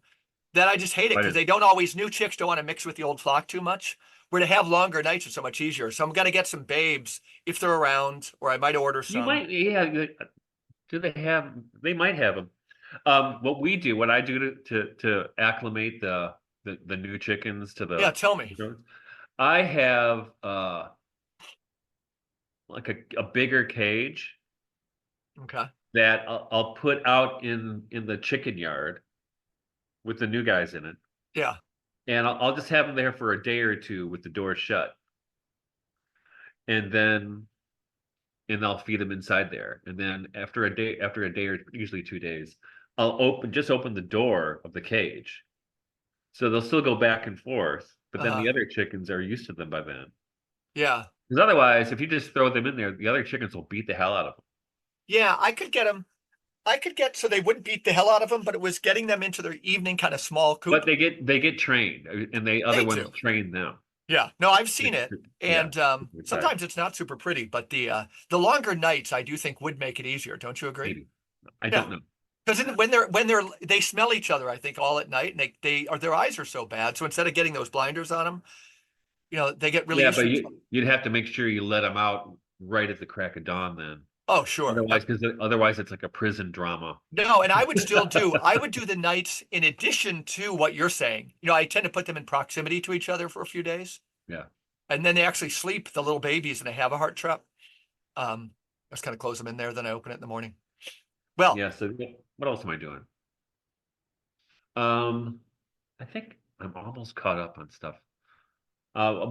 Then I just hate it Right. because they don't always, new chicks don't want to mix with the old flock too much. Where to have longer nights is so much easier. So I'm going to get some babes if they're around, or I might order You some. might, yeah. Do they have? They might have them. What I do to acclimate the new chickens to Yeah, the, tell me. I have like a bigger cage Okay. that I'll put out in the chicken yard with the new guys in it, Yeah. and I'll just have them there for a day or two with the door shut, and then I'll feed them inside there, and then after a day or usually 2 days, I'll open the door of the cage, so they'll still go back and forth, but then Uh-huh. the other chickens are used to them by then. Yeah. Because otherwise, if you just throw them in there, the other chickens will beat the hell out of them. Yeah, I could get them. I could get so they wouldn't beat the hell out of them, but it was getting them into their evening kind of small But coop. they get trained, and the other They ones do. train them. Yeah. No, I've seen it. Yeah. And sometimes it's not super pretty, but the longer nights I do think would make it easier. Don't you agree? Maybe. I Yeah. don't know. Because they smell each other, I think, all at night, and they or their eyes are so bad. So instead of getting those blinders on them, they get really Yeah, used but to each other. you'd have to make sure you let them out right at the crack of dawn then. Oh, sure. Otherwise it's like a prison drama. No, and I would do the nights in addition to what you're saying. I tend to put them in proximity to each other for a few days, Yeah. and then they actually sleep, the little babies, and they have a heart trap. I just kind of close them in there, then I open it in the morning. Well, Yeah. So what else am I doing? I think I'm almost caught up on stuff.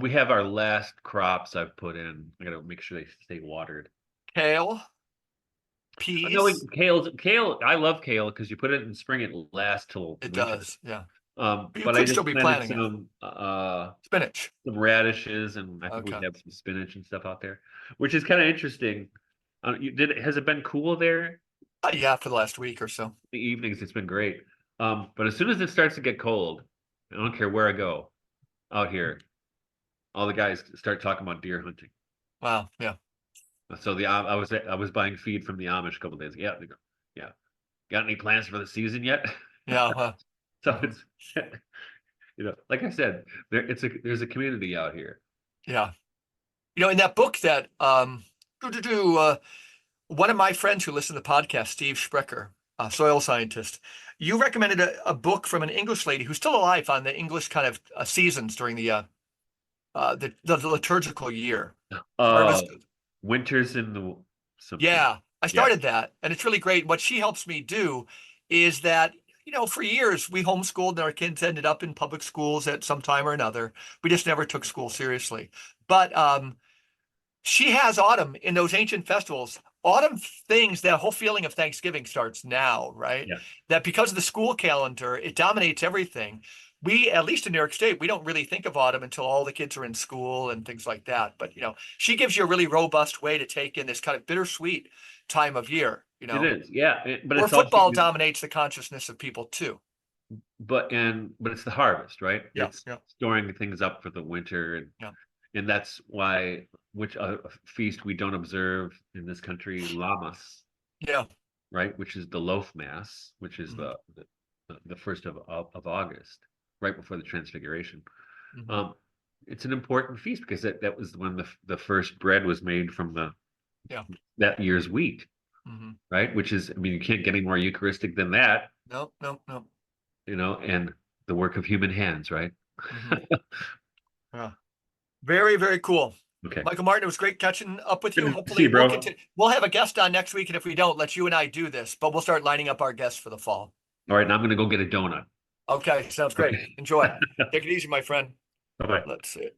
We have our last crops I've put in. I gotta make sure they stay watered. Kale, No, peas. kale. I love kale because you put it in spring, it lasts till It winter. does. Yeah. But you But I could still just be planted planting it. Spinach. some radishes, and I think we Okay. have some spinach and stuff out there, which is kind of interesting. Has it been cool there? Yeah, for the last week or so. The evenings, it's been great. But as soon as it starts to get cold, I don't care where I go out here, all the guys start talking about deer hunting. Wow. Yeah. So I was buying feed from the Amish a couple days. Yeah, they go, yeah. Got any plans for the season yet? Yeah. So it's like I said, there's a community out here. Yeah. In that book that one of my friends who listened to the podcast, Steve Sprecher, a soil scientist, you recommended a book from an English lady who's still alive on the English kind of seasons during the liturgical year. Uh, Harvest. winters in the something. Yeah, I Yeah, started that, and it's really great. What she helps me do is that, for years we homeschooled and our kids ended up in public schools at some time or another. We just never took school seriously. But she has autumn in those ancient festivals. Autumn things, that whole feeling of Thanksgiving starts now, right? yeah. That because of the school calendar, it dominates everything. We, at least in New York State, we don't really think of autumn until all the kids are in school and things like that. But, she gives you a really robust way to take in this kind of bittersweet time of year, It is. Yeah, but where it's also football dominates the consciousness of people too. but it's the harvest, right? Yeah, It's yeah, storing things up for the winter, and yeah, that's why which feast we don't observe in this country, Lammas, yeah. right? Which is the loaf mass, which is Mhm, the first of August, right before the Transfiguration. mhm. Um, it's an important feast because that was when the first bread was made from Yeah. that year's wheat, Mhm. right? Which is, I mean, you can't get any more Eucharistic than that, No, no, no. and the work of human hands, right? Mhm. Yeah. Very, very cool. Okay. Michael Martin, it was great catching up with you. Good to see Hopefully you, we'll bro. continue. We'll have a guest on next week, and if we don't, let you and I do this, but we'll start lining up our guests for the fall. All right, now I'm gonna go get a donut. Okay, sounds great. Okay. Enjoy. Take it easy, my friend. Bye-bye. Let's see.